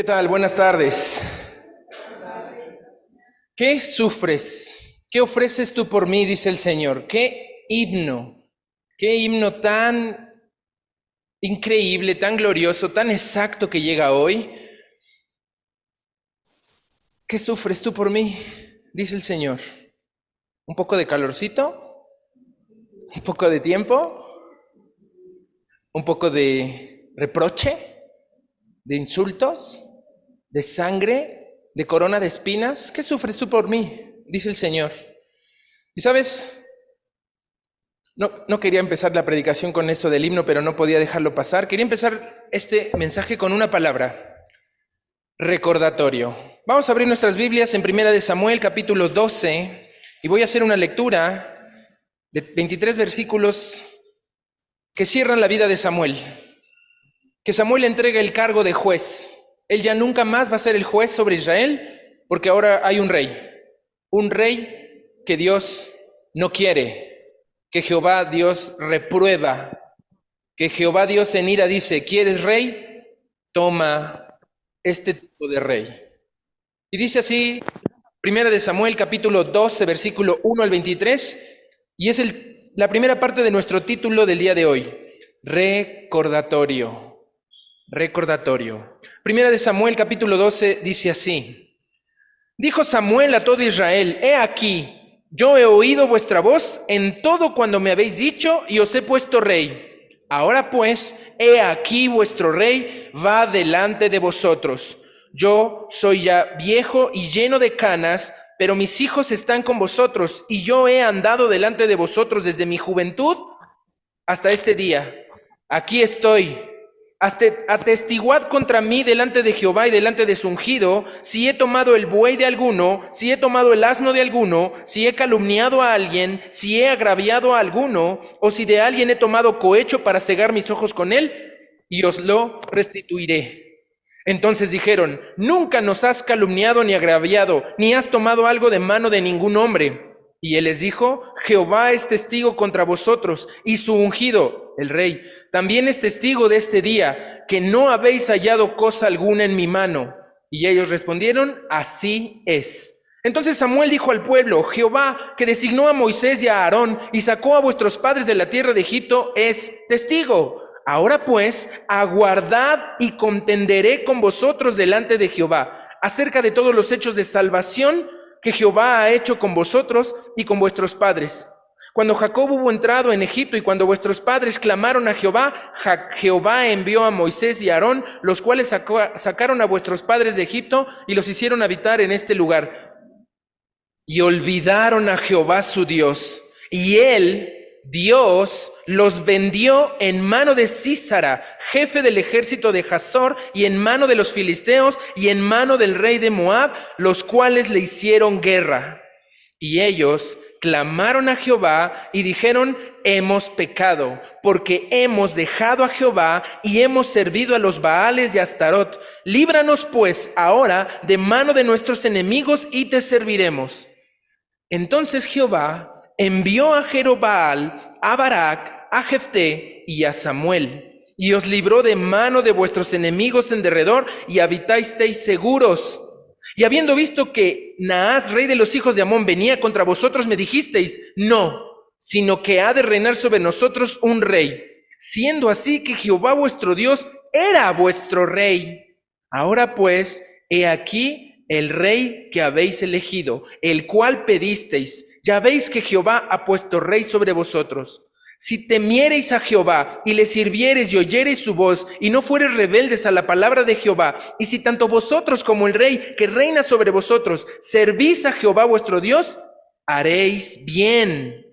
¿Qué tal? Buenas tardes. ¿Qué sufres? ¿Qué ofreces tú por mí? Dice el Señor. Qué himno tan increíble, tan glorioso, tan exacto que llega hoy. ¿Qué sufres tú por mí? Dice el Señor. ¿Un poco de calorcito? ¿Un poco de tiempo? ¿Un poco de reproche? ¿De insultos? ¿De sangre? ¿De corona de espinas? ¿Qué sufres tú por mí? Dice el Señor. Y sabes, no quería empezar la predicación con esto del himno, pero no podía dejarlo pasar. Quería empezar este mensaje con una palabra: recordatorio. Vamos a abrir nuestras Biblias en Primera de Samuel, capítulo 12, y voy a hacer una lectura de 23 versículos que cierran la vida de Samuel. Que Samuel entrega el cargo de juez. Él ya nunca más va a ser el juez sobre Israel, porque ahora hay un rey que Dios no quiere, que Jehová Dios reprueba, que Jehová Dios en ira dice: ¿quieres rey? Toma este tipo de rey. Y dice así, Primera de Samuel, capítulo 12, versículo 1 al 23, y es la primera parte de nuestro título del día de hoy: recordatorio. Recordatorio. Primera de Samuel, capítulo 12, dice así: dijo Samuel a todo Israel: he aquí, yo he oído vuestra voz en todo cuando me habéis dicho, y os he puesto rey. Ahora pues, he aquí vuestro rey va delante de vosotros. Yo soy ya viejo y lleno de canas, pero mis hijos están con vosotros, y yo he andado delante de vosotros desde mi juventud hasta este día. Aquí estoy. Atestiguad contra mí delante de Jehová y delante de su ungido, si he tomado el buey de alguno, si he tomado el asno de alguno, si he calumniado a alguien, si he agraviado a alguno, o si de alguien he tomado cohecho para cegar mis ojos con él, y os lo restituiré. Entonces dijeron: nunca nos has calumniado ni agraviado, ni has tomado algo de mano de ningún hombre. Y él les dijo: Jehová es testigo contra vosotros, y su ungido, el rey, también es testigo de este día, que no habéis hallado cosa alguna en mi mano. Y ellos respondieron: así es. Entonces Samuel dijo al pueblo: Jehová, que designó a Moisés y a Aarón, y sacó a vuestros padres de la tierra de Egipto, es testigo. Ahora pues, aguardad y contenderé con vosotros delante de Jehová, acerca de todos los hechos de salvación que Jehová ha hecho con vosotros y con vuestros padres. Cuando Jacob hubo entrado en Egipto y cuando vuestros padres clamaron a Jehová, Jehová envió a Moisés y a Aarón, los cuales sacaron a vuestros padres de Egipto y los hicieron habitar en este lugar. Y olvidaron a Jehová su Dios, y él, Dios, los vendió en mano de Sísara, jefe del ejército de Hazor, y en mano de los filisteos, y en mano del rey de Moab, los cuales le hicieron guerra. Y ellos clamaron a Jehová y dijeron: hemos pecado, porque hemos dejado a Jehová y hemos servido a los Baales y a Astarot. Líbranos pues ahora de mano de nuestros enemigos y te serviremos. Entonces Jehová envió a Jerobaal, a Barak, a Jefté y a Samuel, y os libró de mano de vuestros enemigos en derredor, y habitasteis seguros. Y habiendo visto que Naas, rey de los hijos de Amón, venía contra vosotros, me dijisteis: no, sino que ha de reinar sobre nosotros un rey, siendo así que Jehová vuestro Dios era vuestro rey. Ahora pues, he aquí el rey que habéis elegido, el cual pedisteis. Ya veis que Jehová ha puesto rey sobre vosotros. Si temiereis a Jehová y le sirviereis y oyereis su voz, y no fuereis rebeldes a la palabra de Jehová, y si tanto vosotros como el rey que reina sobre vosotros servís a Jehová vuestro Dios, haréis bien.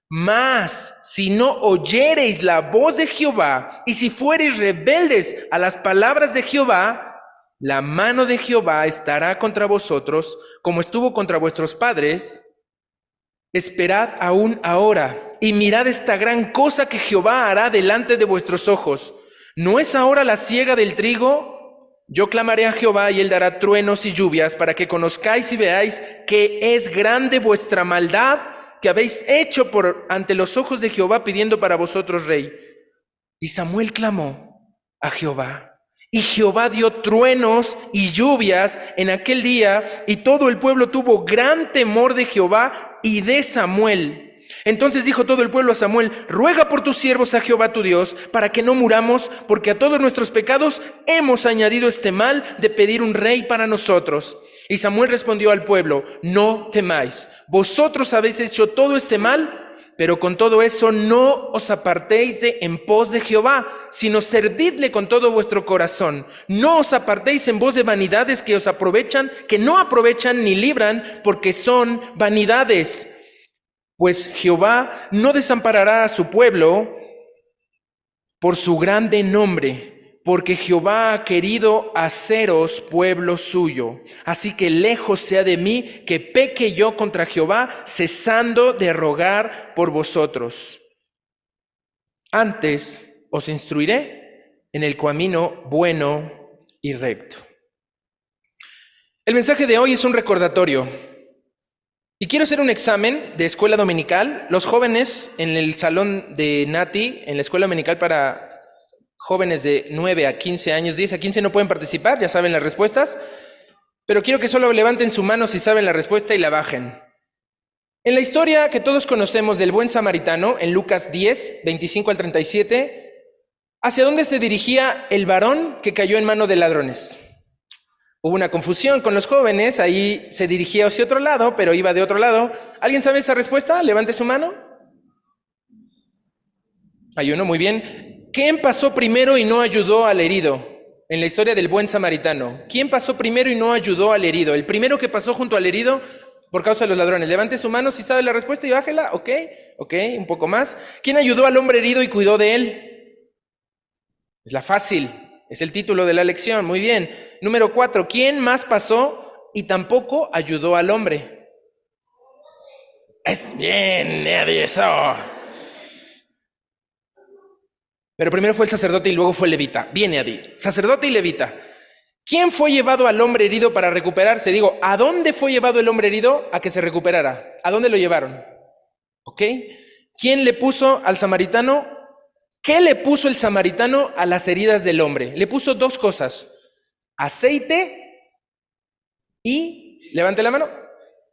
Mas si no oyereis la voz de Jehová, y si fuereis rebeldes a las palabras de Jehová, la mano de Jehová estará contra vosotros, como estuvo contra vuestros padres. Esperad aún ahora, y mirad esta gran cosa que Jehová hará delante de vuestros ojos. ¿No es ahora la siega del trigo? Yo clamaré a Jehová, y él dará truenos y lluvias, para que conozcáis y veáis que es grande vuestra maldad que habéis hecho ante los ojos de Jehová, pidiendo para vosotros rey. Y Samuel clamó a Jehová, Y Jehová dio truenos y lluvias en aquel día, y todo el pueblo tuvo gran temor de Jehová y de Samuel. Entonces dijo todo el pueblo a Samuel: ruega por tus siervos a Jehová tu Dios, para que no muramos, porque a todos nuestros pecados hemos añadido este mal de pedir un rey para nosotros. Y Samuel respondió al pueblo: no temáis, vosotros habéis hecho todo este mal, pero con todo eso no os apartéis de en pos de Jehová, sino servidle con todo vuestro corazón. No os apartéis en pos de vanidades que os aprovechan, que no aprovechan ni libran, porque son vanidades. Pues Jehová no desamparará a su pueblo por su grande nombre, porque Jehová ha querido haceros pueblo suyo. Así que lejos sea de mí que peque yo contra Jehová, cesando de rogar por vosotros. Antes os instruiré en el camino bueno y recto. El mensaje de hoy es un recordatorio. Y quiero hacer un examen de escuela dominical. Los jóvenes en el salón de Nati, en la escuela dominical para jóvenes de 9 a 15 años, 10 a 15 no pueden participar, ya saben las respuestas, pero quiero que solo levanten su mano si saben la respuesta y la bajen. En la historia que todos conocemos del buen samaritano, en Lucas 10, 25 al 37, ¿hacia dónde se dirigía el varón que cayó en mano de ladrones? Hubo una confusión con los jóvenes, ahí se dirigía hacia otro lado, pero iba de otro lado. ¿Alguien sabe esa respuesta? Levante su mano. Hay uno, muy bien. ¿Quién pasó primero y no ayudó al herido? En la historia del buen samaritano. ¿Quién pasó primero y no ayudó al herido? El primero que pasó junto al herido por causa de los ladrones. Levante su mano si sabe la respuesta y bájela. Ok, un poco más. ¿Quién ayudó al hombre herido y cuidó de él? Es la fácil. Es el título de la lección, muy bien. Número 4, ¿quién más pasó y tampoco ayudó al hombre? Es bien, eso. Pero primero fue el sacerdote y luego fue el levita. Bien, Adi, sacerdote y levita. ¿Quién fue llevado al hombre herido para recuperarse? Digo, ¿a dónde fue llevado el hombre herido a que se recuperara? ¿A dónde lo llevaron? ¿Ok? ¿Quién le puso al samaritano? ¿Qué le puso el samaritano a las heridas del hombre? Le puso dos cosas: aceite y... levante la mano.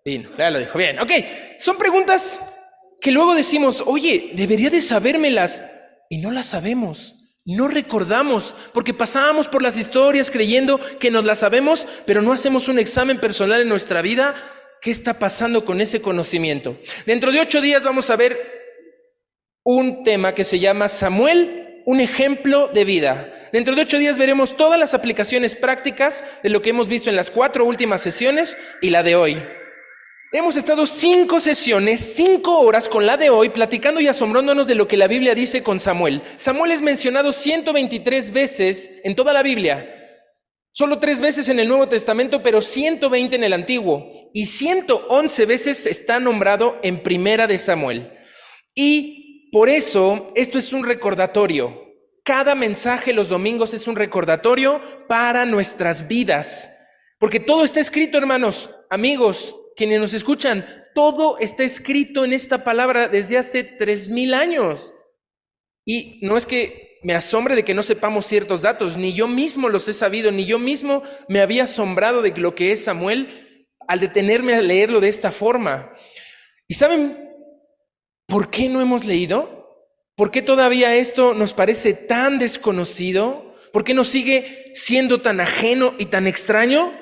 Bien, ya lo dijo, bien. Ok, son preguntas que luego decimos, oye, debería de sabérmelas, y no las sabemos, no recordamos, porque pasábamos por las historias creyendo que nos las sabemos, pero no hacemos un examen personal en nuestra vida. ¿Qué está pasando con ese conocimiento? Dentro de 8 días vamos a ver un tema que se llama Samuel, un ejemplo de vida. Dentro de 8 días veremos todas las aplicaciones prácticas de lo que hemos visto en las 4 últimas sesiones y la de hoy. Hemos estado 5 sesiones, 5 horas con la de hoy, platicando y asombrándonos de lo que la Biblia dice con Samuel. Samuel es mencionado 123 veces en toda la Biblia. Solo 3 veces en el Nuevo Testamento, pero 120 en el Antiguo. Y 111 veces está nombrado en Primera de Samuel. Y por eso, esto es un recordatorio. Cada mensaje los domingos es un recordatorio para nuestras vidas. Porque todo está escrito, hermanos, amigos, quienes nos escuchan, todo está escrito en esta palabra desde hace 3000 años. Y no es que me asombre de que no sepamos ciertos datos, ni yo mismo los he sabido, ni yo mismo me había asombrado de lo que es Samuel al detenerme a leerlo de esta forma. ¿Y saben por qué no hemos leído? ¿Por qué todavía esto nos parece tan desconocido? ¿Por qué nos sigue siendo tan ajeno y tan extraño?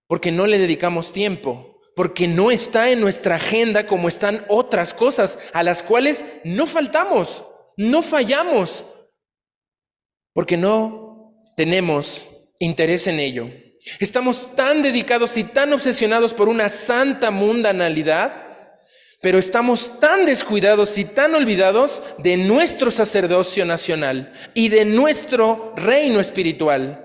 Porque no le dedicamos tiempo, porque no está en nuestra agenda como están otras cosas a las cuales no faltamos, no fallamos, porque no tenemos interés en ello. Estamos tan dedicados y tan obsesionados por una santa mundanalidad, pero estamos tan descuidados y tan olvidados de nuestro sacerdocio nacional y de nuestro reino espiritual.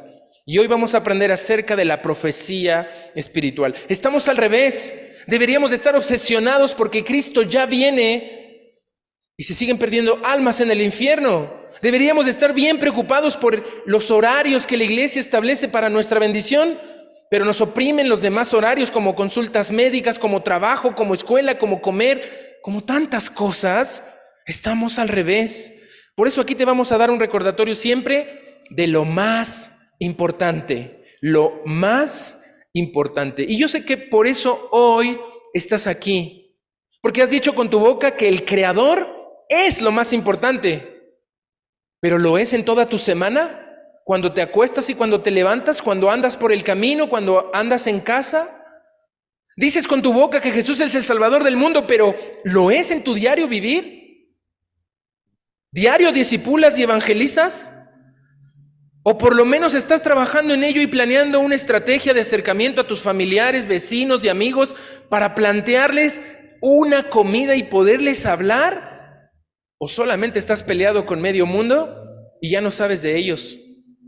Y hoy vamos a aprender acerca de la profecía espiritual. Estamos al revés. Deberíamos de estar obsesionados porque Cristo ya viene y se siguen perdiendo almas en el infierno. Deberíamos de estar bien preocupados por los horarios que la iglesia establece para nuestra bendición, pero nos oprimen los demás horarios como consultas médicas, como trabajo, como escuela, como comer, como tantas cosas. Estamos al revés. Por eso aquí te vamos a dar un recordatorio siempre de lo más importante, lo más importante. Y yo sé que por eso hoy estás aquí, porque has dicho con tu boca que el Creador es lo más importante, pero ¿lo es en toda tu semana? Cuando te acuestas y cuando te levantas, cuando andas por el camino, cuando andas en casa. Dices con tu boca que Jesús es el Salvador del mundo, pero ¿lo es en tu diario vivir? ¿Diario discipulas y evangelizas? ¿O por lo menos estás trabajando en ello y planeando una estrategia de acercamiento a tus familiares, vecinos y amigos para plantearles una comida y poderles hablar? ¿O solamente estás peleado con medio mundo y ya no sabes de ellos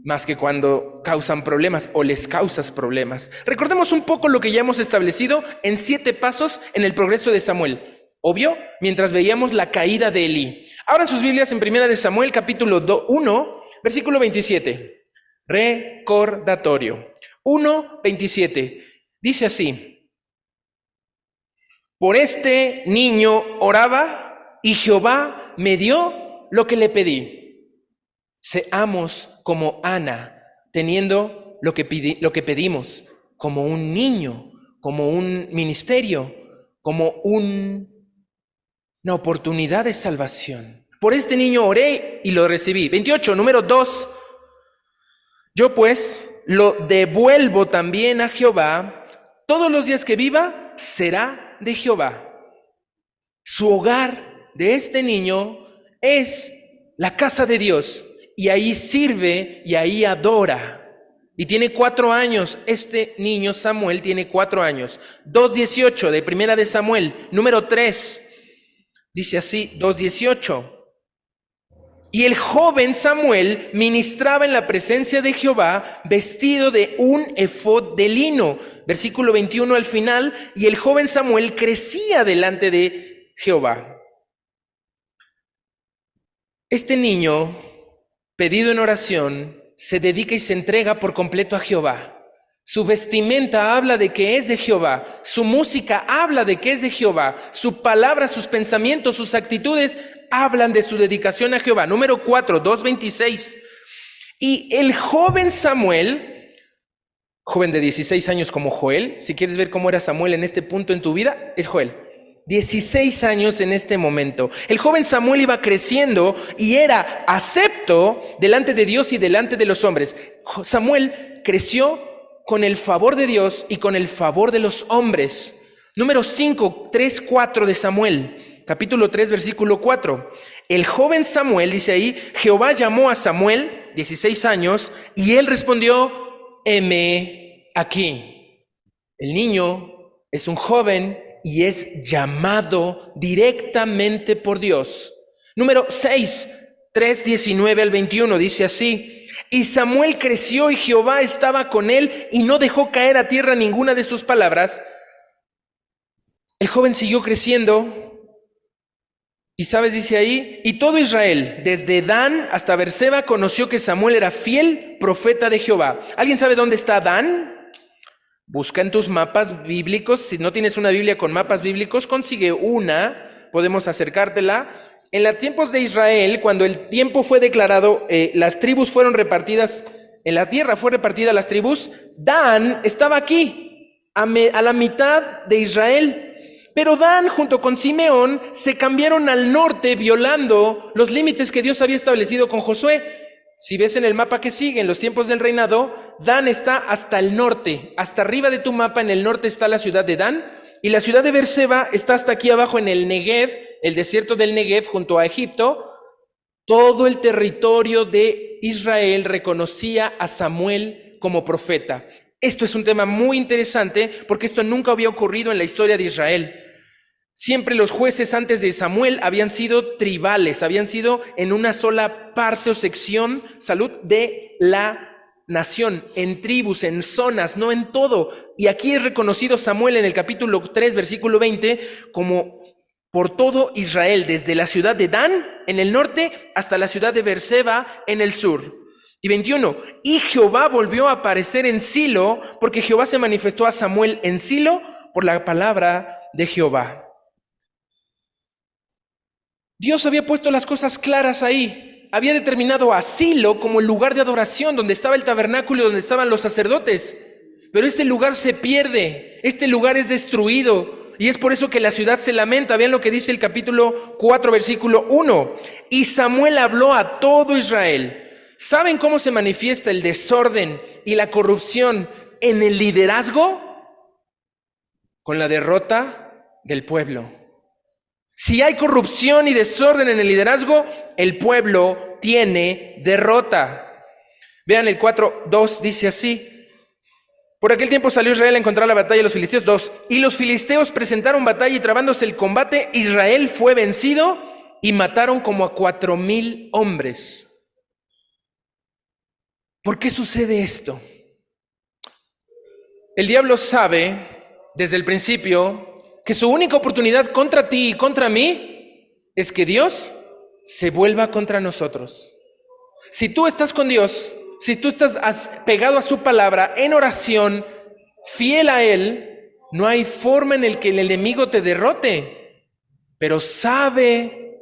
más que cuando causan problemas o les causas problemas? Recordemos un poco lo que ya hemos establecido en 7 pasos en el progreso de Samuel. Obvio, mientras veíamos la caída de Elí. Abran sus Biblias en 1 de Samuel, capítulo 1, versículo 27. Recordatorio. 1:27. Dice así: por este niño oraba y Jehová me dio lo que le pedí. Seamos como Ana, teniendo lo que pedimos, como un niño, como un ministerio, como una oportunidad de salvación. Por este niño oré y lo recibí. 28, número 2. Yo pues lo devuelvo también a Jehová. Todos los días que viva será de Jehová. Su hogar de este niño es la casa de Dios, y ahí sirve y ahí adora. Y tiene 4 años, este niño Samuel tiene 4 años. 2:18 de 1 de Samuel, número 3, dice así, 2:18. Y el joven Samuel ministraba en la presencia de Jehová vestido de un efod de lino. Versículo 21 al final, y el joven Samuel crecía delante de Jehová. Este niño, pedido en oración, se dedica y se entrega por completo a Jehová. Su vestimenta habla de que es de Jehová. Su música habla de que es de Jehová. Su palabra, sus pensamientos, sus actitudes hablan de su dedicación a Jehová. Número 4, 2:26. Y el joven Samuel, joven de 16 años como Joel, si quieres ver cómo era Samuel en este punto en tu vida, es Joel. 16 años en este momento. El joven Samuel iba creciendo y era acepto delante de Dios y delante de los hombres. Samuel creció con el favor de Dios y con el favor de los hombres. Número 5, 3, 4 de Samuel, capítulo 3, versículo 4. El joven Samuel, dice ahí, Jehová llamó a Samuel, 16 años, y él respondió, heme aquí. El niño es un joven y es llamado directamente por Dios. Número 6, 3, 19 al 21, dice así: y Samuel creció y Jehová estaba con él y no dejó caer a tierra ninguna de sus palabras. El joven siguió creciendo y sabes, dice ahí, y todo Israel, desde Dan hasta Berseba, conoció que Samuel era fiel profeta de Jehová. ¿Alguien sabe dónde está Dan? Busca en tus mapas bíblicos. Si no tienes una Biblia con mapas bíblicos, consigue una, podemos acercártela. En los tiempos de Israel, cuando el tiempo fue declarado, las tribus fueron repartidas, en la tierra fue repartida las tribus, Dan estaba aquí, a la mitad de Israel. Pero Dan junto con Simeón se cambiaron al norte, violando los límites que Dios había establecido con Josué. Si ves en el mapa que sigue, en los tiempos del reinado, Dan está hasta el norte. Hasta arriba de tu mapa, en el norte, está la ciudad de Dan. Y la ciudad de Berseba está hasta aquí abajo en el Negev, el desierto del Negev, junto a Egipto. Todo el territorio de Israel reconocía a Samuel como profeta. Esto es un tema muy interesante porque esto nunca había ocurrido en la historia de Israel. Siempre los jueces antes de Samuel habían sido tribales, habían sido en una sola parte o sección, salud, de la nación, en tribus, en zonas, no en todo. Y aquí es reconocido Samuel en el capítulo 3, versículo 20, como por todo Israel, desde la ciudad de Dan en el norte hasta la ciudad de Berseba en el sur. Y 21, y Jehová volvió a aparecer en Silo, porque Jehová se manifestó a Samuel en Silo por la palabra de Jehová. Dios había puesto las cosas claras ahí. había determinado a Silo como el lugar de adoración, donde estaba el tabernáculo, donde estaban los sacerdotes. Pero este lugar se pierde, este lugar es destruido. Y es por eso que la ciudad se lamenta. Vean lo que dice el capítulo 4, versículo 1. Y Samuel habló a todo Israel. ¿Saben cómo se manifiesta el desorden y la corrupción en el liderazgo? Con la derrota del pueblo. Si hay corrupción y desorden en el liderazgo, el pueblo tiene derrota. Vean el 4:2, dice así. Por aquel tiempo salió Israel a encontrar la batalla de los filisteos. 2. Y los filisteos presentaron batalla y trabándose el combate, Israel fue vencido y mataron como a 4,000 hombres. ¿Por qué sucede esto? El diablo sabe desde el principio que su única oportunidad contra ti y contra mí es que Dios se vuelva contra nosotros. Si tú estás con Dios, si tú estás pegado a su palabra en oración, fiel a Él, no hay forma en la que el enemigo te derrote. Pero sabe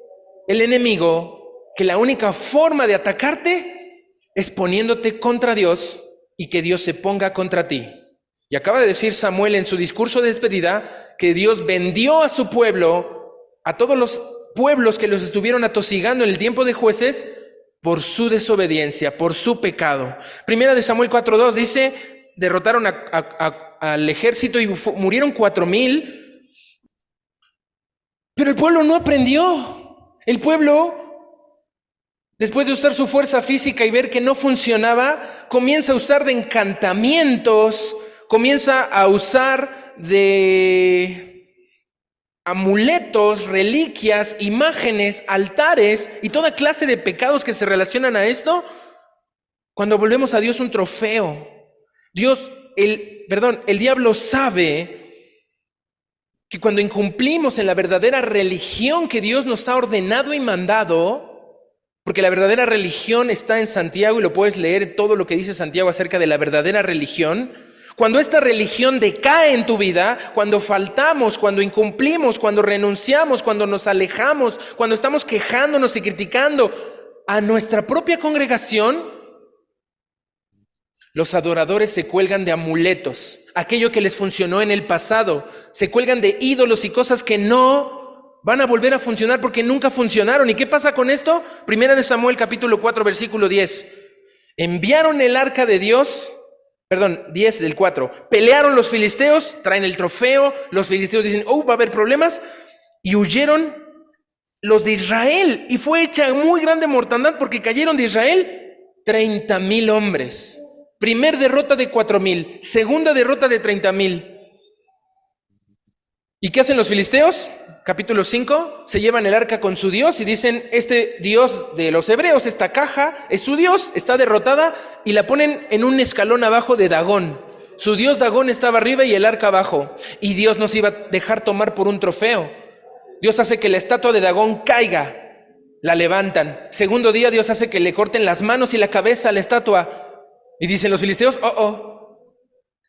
el enemigo que la única forma de atacarte es poniéndote contra Dios y que Dios se ponga contra ti. Y acaba de decir Samuel en su discurso de despedida que Dios vendió a su pueblo, a todos los pueblos que los estuvieron atosigando en el tiempo de jueces, por su desobediencia, por su pecado. Primera de Samuel 4:2 dice, derrotaron al ejército y murieron 4,000, pero el pueblo no aprendió. El pueblo, después de usar su fuerza física y ver que no funcionaba, comienza a usar de encantamientos, comienza a usar de amuletos, reliquias, imágenes, altares y toda clase de pecados que se relacionan a esto. Cuando volvemos a Dios un trofeo, el diablo sabe que cuando incumplimos en la verdadera religión que Dios nos ha ordenado y mandado, porque la verdadera religión está en Santiago y lo puedes leer todo lo que dice Santiago acerca de la verdadera religión. Cuando esta religión decae en tu vida, cuando faltamos, cuando incumplimos, cuando renunciamos, cuando nos alejamos, cuando estamos quejándonos y criticando a nuestra propia congregación, los adoradores se cuelgan de amuletos, aquello que les funcionó en el pasado, se cuelgan de ídolos y cosas que no van a volver a funcionar porque nunca funcionaron. ¿Y qué pasa con esto? Primera de Samuel capítulo 4 versículo 10. Enviaron el arca de Dios, 10 del 4. Pelearon los filisteos, traen el trofeo, los filisteos dicen, va a haber problemas, y huyeron los de Israel, y fue hecha muy grande mortandad porque cayeron de Israel 30,000 hombres. Primer derrota de 4,000, segunda derrota de 30,000. ¿Y qué hacen los filisteos? Capítulo 5, se llevan el arca con su Dios y dicen, este Dios de los hebreos, esta caja es su Dios, está derrotada, y la ponen en un escalón abajo de Dagón. Su Dios Dagón estaba arriba y el arca abajo, y Dios nos iba a dejar tomar por un trofeo. Dios hace que la estatua de Dagón caiga, la levantan. Segundo día Dios hace que le corten las manos y la cabeza a la estatua, y dicen los filisteos,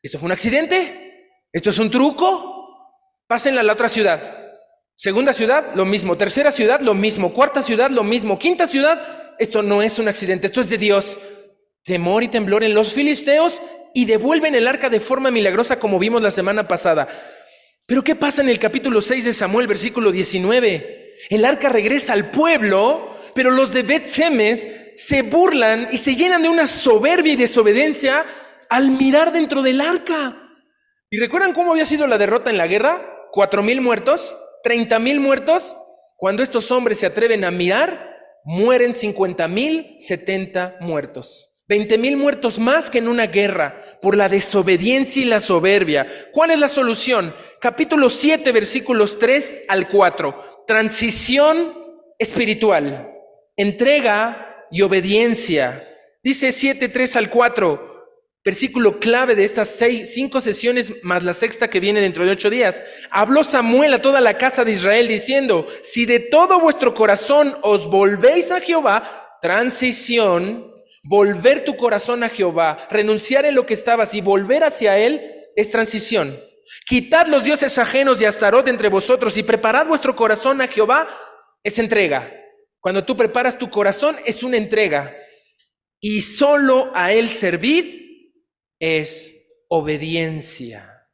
¿esto fue un accidente? ¿Esto es un truco? Pásenla a la otra ciudad. Segunda ciudad, lo mismo. Tercera ciudad, lo mismo. Cuarta ciudad, lo mismo. Quinta ciudad, esto no es un accidente, esto es de Dios. Temor y temblor en los filisteos y devuelven el arca de forma milagrosa como vimos la semana pasada. Pero ¿qué pasa en el capítulo 6 de Samuel, versículo 19? El arca regresa al pueblo, pero los de Bet-Semes se burlan y se llenan de una soberbia y desobediencia al mirar dentro del arca. ¿Y recuerdan cómo había sido la derrota en la guerra? 4,000 muertos. 30,000 muertos. Cuando estos hombres se atreven a mirar, mueren 50,000, 70 muertos. 20,000 muertos más que en una guerra por la desobediencia y la soberbia. ¿Cuál es la solución? Capítulo 7, versículos 3 al 4. Transición espiritual. Entrega y obediencia. Dice 7, 3 al 4. Versículo clave de estas 5 sesiones más la sexta que viene dentro de 8 días. Habló Samuel a toda la casa de Israel diciendo, si de todo vuestro corazón os volvéis a Jehová, transición, volver tu corazón a Jehová, renunciar en lo que estabas y volver hacia Él es transición. Quitad los dioses ajenos de Astarot entre vosotros y preparad vuestro corazón a Jehová, es entrega. Cuando tú preparas tu corazón es una entrega. Y solo a Él servir es obediencia.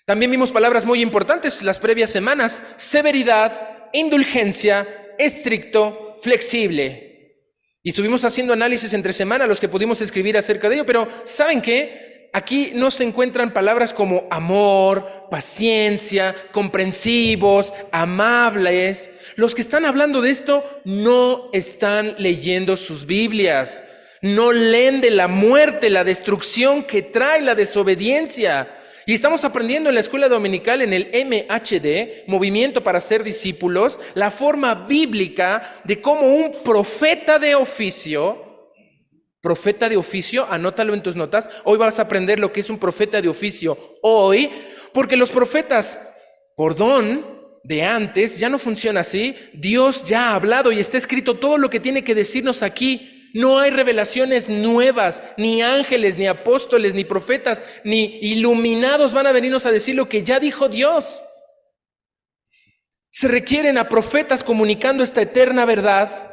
También vimos palabras muy importantes las previas semanas: severidad, indulgencia, estricto, flexible. Y estuvimos haciendo análisis entre semana, los que pudimos escribir acerca de ello, pero ¿saben qué? Aquí no se encuentran palabras como amor, paciencia, comprensivos, amables. Los que están hablando de esto no están leyendo sus Biblias. No leen de la muerte, la destrucción que trae la desobediencia. Y estamos aprendiendo en la escuela dominical, en el MHD, Movimiento para Ser Discípulos, la forma bíblica de cómo un profeta de oficio, anótalo en tus notas. Hoy vas a aprender lo que es un profeta de oficio hoy, porque los profetas, por don de antes, ya no funciona así. Dios ya ha hablado y está escrito todo lo que tiene que decirnos aquí. No hay revelaciones nuevas, ni ángeles, ni apóstoles, ni profetas, ni iluminados van a venirnos a decir lo que ya dijo Dios. Se requieren a profetas comunicando esta eterna verdad.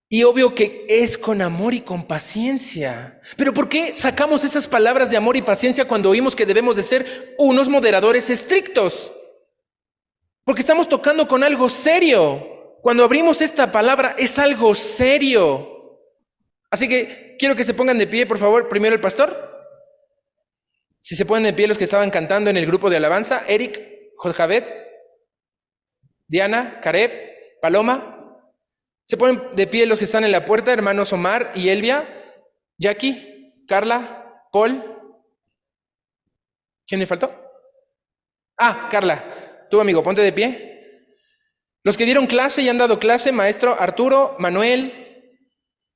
Y obvio que es con amor y con paciencia. Pero ¿por qué sacamos esas palabras de amor y paciencia cuando oímos que debemos de ser unos moderadores estrictos? Porque estamos tocando con algo serio. Cuando abrimos esta palabra es algo serio. Así que quiero que se pongan de pie, por favor. Primero el pastor. Si se ponen de pie los que estaban cantando en el grupo de alabanza. Eric, Jojabet, Diana, Caleb, Paloma. Se ponen de pie los que están en la puerta, hermanos Omar y Elvia, Jackie, Carla, Paul. ¿Quién me faltó? Carla, tú amigo, ponte de pie. Los que dieron clase y han dado clase, maestro Arturo, Manuel.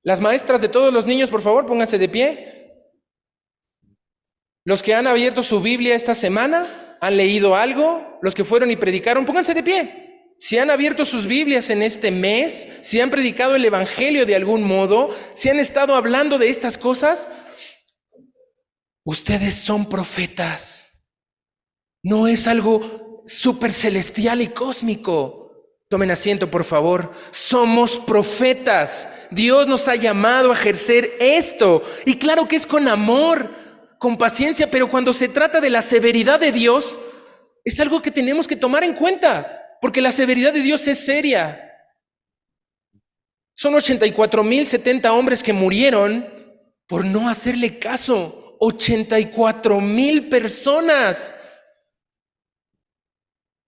Las maestras de todos los niños, por favor, pónganse de pie. Los que han abierto su Biblia esta semana, han leído algo, los que fueron y predicaron, pónganse de pie. Si han abierto sus Biblias en este mes, si han predicado el Evangelio de algún modo, si han estado hablando de estas cosas, ustedes son profetas. No es algo súper celestial y cósmico. Tomen asiento, por favor. Somos profetas. Dios nos ha llamado a ejercer esto. Y claro que es con amor, con paciencia, pero cuando se trata de la severidad de Dios, es algo que tenemos que tomar en cuenta. Porque la severidad de Dios es seria. Son 84,070 hombres que murieron por no hacerle caso. 84,000 personas.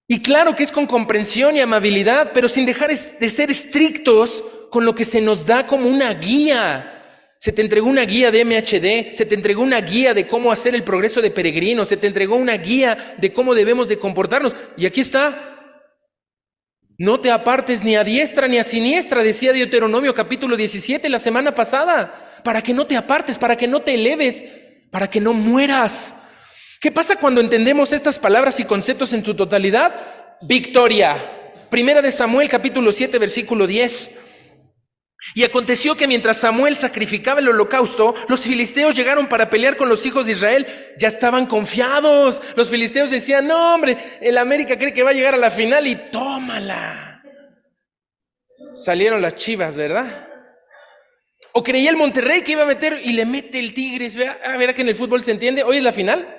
Y claro que es con comprensión y amabilidad, pero sin dejar de ser estrictos con lo que se nos da como una guía. Se te entregó una guía de MHD, se te entregó una guía de cómo hacer el progreso de peregrinos, se te entregó una guía de cómo debemos de comportarnos. Y aquí está. No te apartes ni a diestra ni a siniestra, decía Deuteronomio capítulo 17 la semana pasada, para que no te apartes, para que no te eleves, para que no mueras. ¿Qué pasa cuando entendemos estas palabras y conceptos en su totalidad? Victoria. Primera de Samuel capítulo 7 versículo 10. Y aconteció que mientras Samuel sacrificaba el holocausto, los filisteos llegaron para pelear con los hijos de Israel. Ya estaban confiados. Los filisteos decían: no hombre, el América cree que va a llegar a la final y tómala. Salieron las Chivas, ¿verdad? O creía el Monterrey que iba a meter y le mete el Tigres. ¿Verdad que en el fútbol se entiende? ¿Hoy es la final?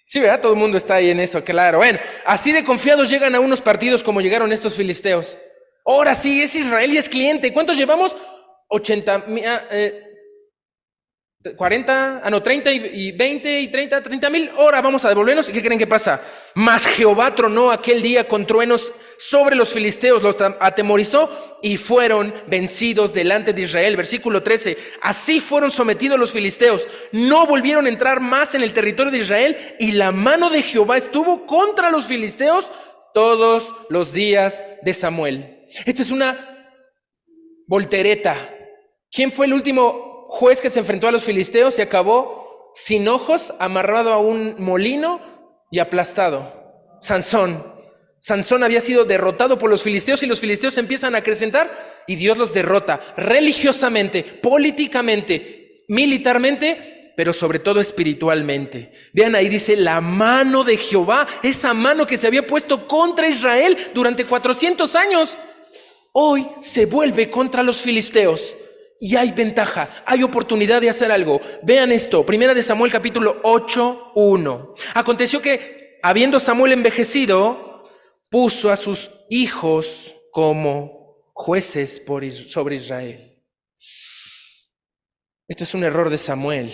Sí, ¿verdad? Todo el mundo está ahí en eso, claro. Bueno, así de confiados llegan a unos partidos como llegaron estos filisteos. Ahora sí, es Israel y es cliente. ¿Cuántos llevamos? 30 y 20 y 30,000. Ahora vamos a devolvernos. ¿Y qué creen que pasa? Mas Jehová tronó aquel día con truenos sobre los filisteos, los atemorizó y fueron vencidos delante de Israel. Versículo 13. Así fueron sometidos los filisteos. No volvieron a entrar más en el territorio de Israel y la mano de Jehová estuvo contra los filisteos todos los días de Samuel. Esto es una voltereta. ¿Quién fue el último juez que se enfrentó a los filisteos y acabó sin ojos, amarrado a un molino y aplastado? Sansón. Sansón había sido derrotado por los filisteos y los filisteos empiezan a acrecentar y Dios los derrota religiosamente, políticamente, militarmente, pero sobre todo espiritualmente. Vean ahí dice la mano de Jehová, esa mano que se había puesto contra Israel durante 400 años. hoy se vuelve contra los filisteos. Y hay ventaja, hay oportunidad de hacer algo. Vean esto, 1 Samuel capítulo 8:1. Aconteció que, habiendo Samuel envejecido, puso a sus hijos como jueces sobre Israel. Esto es un error de Samuel.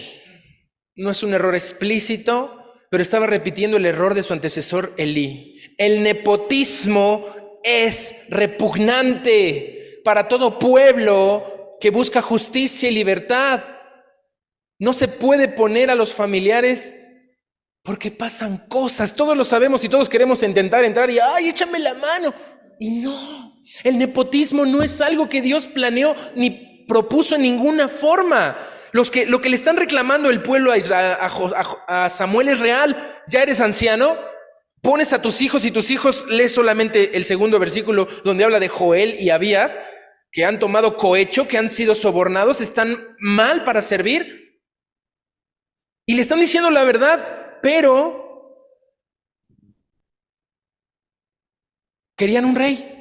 No es un error explícito, pero estaba repitiendo el error de su antecesor Elí. El nepotismo es repugnante para todo pueblo que busca justicia y libertad. No se puede poner a los familiares porque pasan cosas. Todos lo sabemos y todos queremos intentar entrar y ¡ay, échame la mano! Y no, el nepotismo no es algo que Dios planeó ni propuso en ninguna forma. Lo que le están reclamando el pueblo a Samuel es real. Ya eres anciano, pones a tus hijos y tus hijos, lees solamente el segundo versículo donde habla de Joel y Abías, que han tomado cohecho, que han sido sobornados, están mal para servir. Y le están diciendo la verdad, pero querían un rey.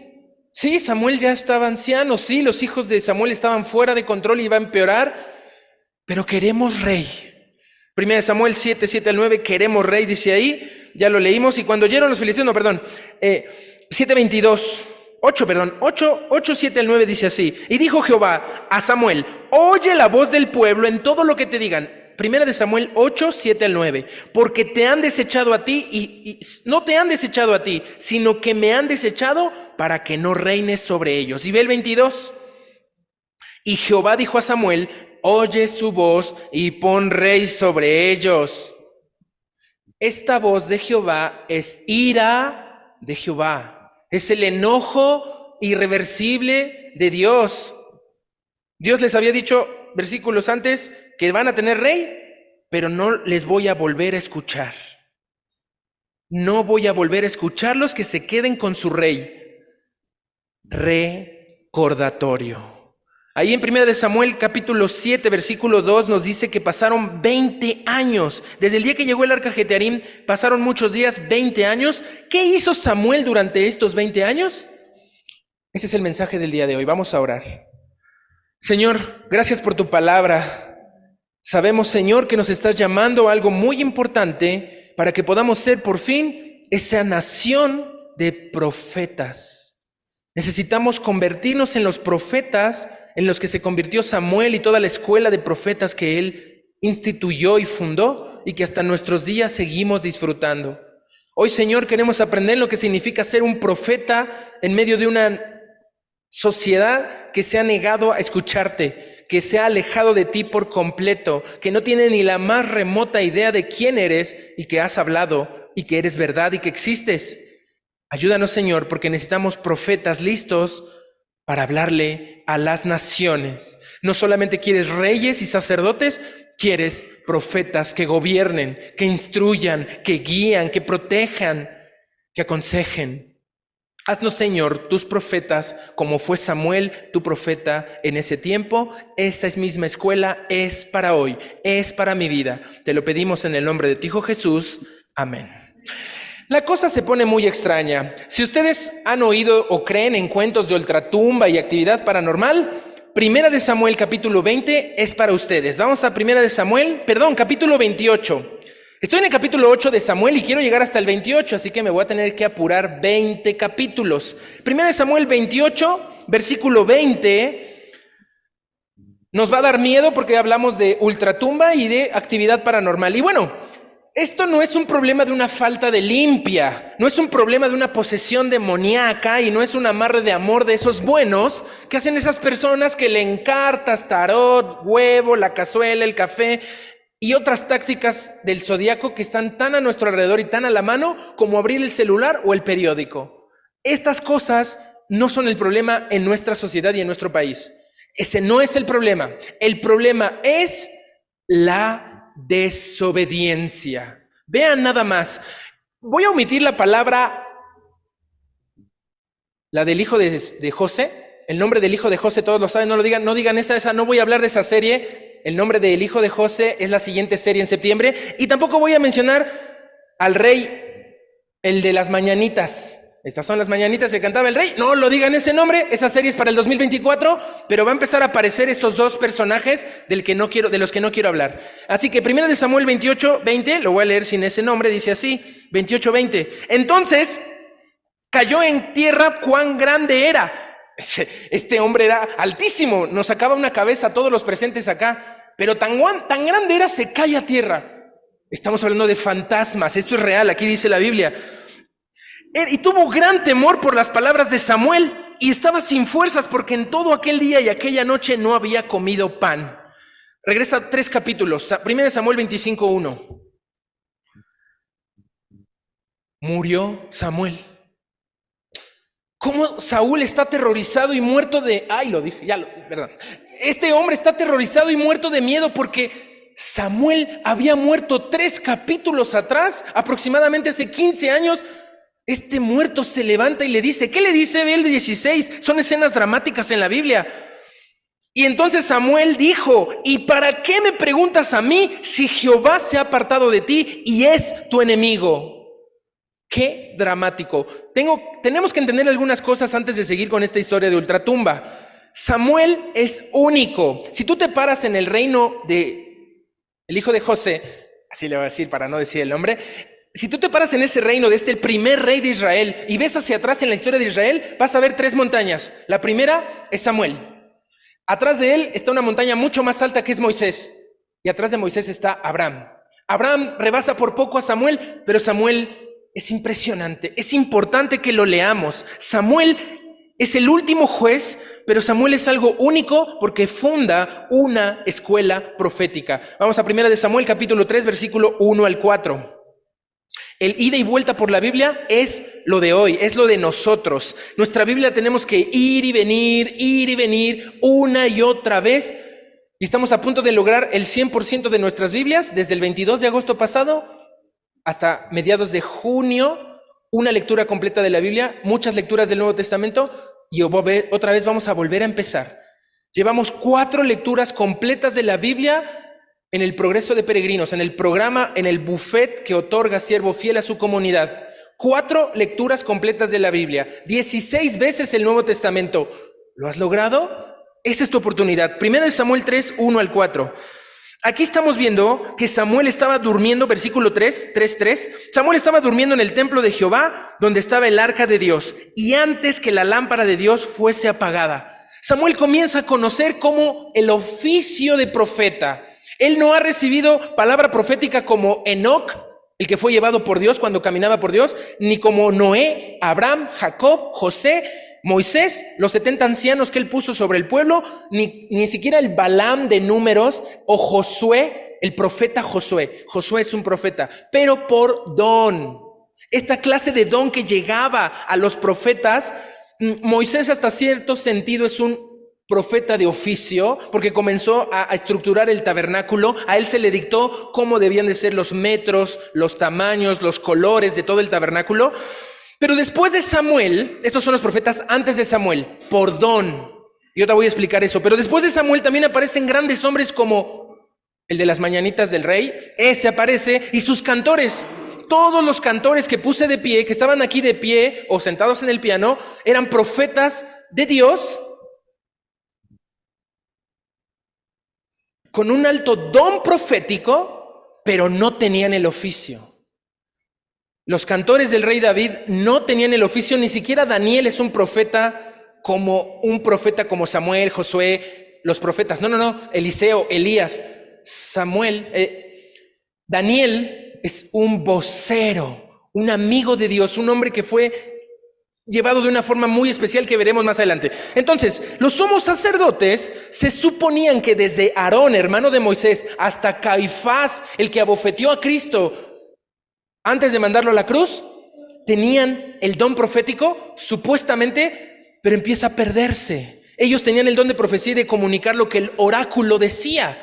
Sí, Samuel ya estaba anciano, sí, los hijos de Samuel estaban fuera de control y iba a empeorar, pero queremos rey. 1 Samuel 7:7-9, queremos rey, dice ahí, ya lo leímos. Y cuando oyeron los filisteos, 8:7-9 dice así: y dijo Jehová a Samuel, oye la voz del pueblo en todo lo que te digan. 1 Samuel 8:7-9, porque te han desechado a ti, y no te han desechado a ti, sino que me han desechado para que no reines sobre ellos. Y ve el 22, y Jehová dijo a Samuel, oye su voz y pon rey sobre ellos. Esta voz de Jehová es ira de Jehová. Es el enojo irreversible de Dios. Dios les había dicho versículos antes que van a tener rey, pero no les voy a volver a escuchar. No voy a volver a escucharlos, que se queden con su rey. Recordatorio. Ahí en 1 Samuel capítulo 7, versículo 2 nos dice que pasaron 20 años. Desde el día que llegó el arca Getarim, pasaron muchos días, 20 años. ¿Qué hizo Samuel durante estos 20 años? Ese es el mensaje del día de hoy. Vamos a orar. Señor, gracias por tu palabra. Sabemos, Señor, que nos estás llamando a algo muy importante para que podamos ser por fin esa nación de profetas. Necesitamos convertirnos en los profetas en los que se convirtió Samuel y toda la escuela de profetas que él instituyó y fundó y que hasta nuestros días seguimos disfrutando. Hoy, Señor, queremos aprender lo que significa ser un profeta en medio de una sociedad que se ha negado a escucharte, que se ha alejado de ti por completo, que no tiene ni la más remota idea de quién eres y que has hablado y que eres verdad y que existes. Ayúdanos, Señor, porque necesitamos profetas listos para hablarle a las naciones. No solamente quieres reyes y sacerdotes, quieres profetas que gobiernen, que instruyan, que guían, que protejan, que aconsejen. Haznos, Señor, tus profetas, como fue Samuel, tu profeta en ese tiempo. Esa misma escuela es para hoy, es para mi vida. Te lo pedimos en el nombre de tu Hijo Jesús. Amén. La cosa se pone muy extraña. Si ustedes han oído o creen en cuentos de ultratumba y actividad paranormal, 1 Samuel capítulo 20 es para ustedes. Vamos a capítulo 28. Estoy en el capítulo 8 de Samuel y quiero llegar hasta el 28, así que me voy a tener que apurar 20 capítulos. 1 Samuel 28, versículo 20, nos va a dar miedo porque hablamos de ultratumba y de actividad paranormal. Y bueno, esto no es un problema de una falta de limpia, no es un problema de una posesión demoníaca y no es un amarre de amor de esos buenos que hacen esas personas que le encartas, tarot, huevo, la cazuela, el café y otras tácticas del zodiaco que están tan a nuestro alrededor y tan a la mano como abrir el celular o el periódico. Estas cosas no son el problema en nuestra sociedad y en nuestro país. Ese no es el problema. El problema es la desobediencia. Vean nada más. Voy a omitir la palabra, la del hijo de José. El nombre del hijo de José, todos lo saben, no lo digan, no digan esa, no voy a hablar de esa serie. El nombre del hijo de José es la siguiente serie en septiembre. Y tampoco voy a mencionar al rey, el de las mañanitas. Estas son las mañanitas que cantaba el rey. No lo digan ese nombre, esa serie es para el 2024, pero va a empezar a aparecer estos dos personajes de los que no quiero hablar. Así que 1 Samuel 28:20, lo voy a leer sin ese nombre, dice así, 28:20. Entonces cayó en tierra cuán grande era. Este hombre era altísimo, nos sacaba una cabeza a todos los presentes acá, pero tan grande era, se cae a tierra. Estamos hablando de fantasmas, esto es real, aquí dice la Biblia. Y tuvo gran temor por las palabras de Samuel y estaba sin fuerzas porque en todo aquel día y aquella noche no había comido pan. Regresa 3 capítulos. 1 Samuel 25:1. Murió Samuel. ¿Cómo Saúl está aterrorizado y muerto de... perdón. Este hombre está aterrorizado y muerto de miedo porque Samuel había muerto 3 capítulos atrás, aproximadamente hace 15 años. Este muerto se levanta y le dice, ¿qué le dice? Ve el 16, son escenas dramáticas en la Biblia. Y entonces Samuel dijo, ¿y para qué me preguntas a mí si Jehová se ha apartado de ti y es tu enemigo? Qué dramático. Tenemos que entender algunas cosas antes de seguir con esta historia de ultratumba. Samuel es único. Si tú te paras en el reino de el hijo de José, así le voy a decir para no decir el nombre, si tú te paras en ese reino de el primer rey de Israel y ves hacia atrás en la historia de Israel, vas a ver 3 montañas. La primera es Samuel. Atrás de él está una montaña mucho más alta que es Moisés. Y atrás de Moisés está Abraham. Abraham rebasa por poco a Samuel, pero Samuel es impresionante. Es importante que lo leamos. Samuel es el último juez, pero Samuel es algo único porque funda una escuela profética. Vamos a 1 Samuel capítulo 3, versículo 1 al 4. El ida y vuelta por la Biblia es lo de hoy, es lo de nosotros. Nuestra Biblia tenemos que ir y venir una y otra vez. Y estamos a punto de lograr el 100% de nuestras Biblias desde el 22 de agosto pasado hasta mediados de junio. Una lectura completa de la Biblia, muchas lecturas del Nuevo Testamento y otra vez vamos a volver a empezar. Llevamos 4 lecturas completas de la Biblia en el Progreso de Peregrinos, en el programa, en el buffet que otorga Siervo Fiel a su comunidad. 4 lecturas completas de la Biblia, 16 veces el Nuevo Testamento. ¿Lo has logrado? Esa es tu oportunidad. 1 Samuel 3, 1 al 4. Aquí estamos viendo que Samuel estaba durmiendo, versículo 3:3. Samuel estaba durmiendo en el templo de Jehová, donde estaba el arca de Dios, y antes que la lámpara de Dios fuese apagada. Samuel comienza a conocer como el oficio de profeta. Él no ha recibido palabra profética como Enoc, el que fue llevado por Dios cuando caminaba por Dios, ni como Noé, Abraham, Jacob, José, Moisés, los 70 ancianos que él puso sobre el pueblo, ni siquiera el Balaam de Números o Josué, el profeta Josué. Josué es un profeta, pero por don. Esta clase de don que llegaba a los profetas, Moisés hasta cierto sentido es un profeta de oficio, porque comenzó a estructurar el tabernáculo. A él se le dictó cómo debían de ser los metros, los tamaños, los colores de todo el tabernáculo. Pero después de Samuel, estos son los profetas antes de Samuel, por don. Yo te voy a explicar eso. Pero después de Samuel también aparecen grandes hombres como el de las mañanitas del rey. Ese aparece, y sus cantores. Todos los cantores que puse de pie, que estaban aquí de pie o sentados en el piano, eran profetas de Dios, con un alto don profético, pero no tenían el oficio. Los cantores del rey David no tenían el oficio, ni siquiera Daniel es un profeta como Samuel, Josué, los profetas. No, Eliseo, Elías, Samuel. Daniel es un vocero, un amigo de Dios, un hombre que fue llevado de una forma muy especial que veremos más adelante. Entonces, los sumos sacerdotes se suponían que desde Aarón, hermano de Moisés, hasta Caifás, el que abofeteó a Cristo antes de mandarlo a la cruz, tenían el don profético, supuestamente, pero empieza a perderse. Ellos tenían el don de profecía y de comunicar lo que el oráculo decía.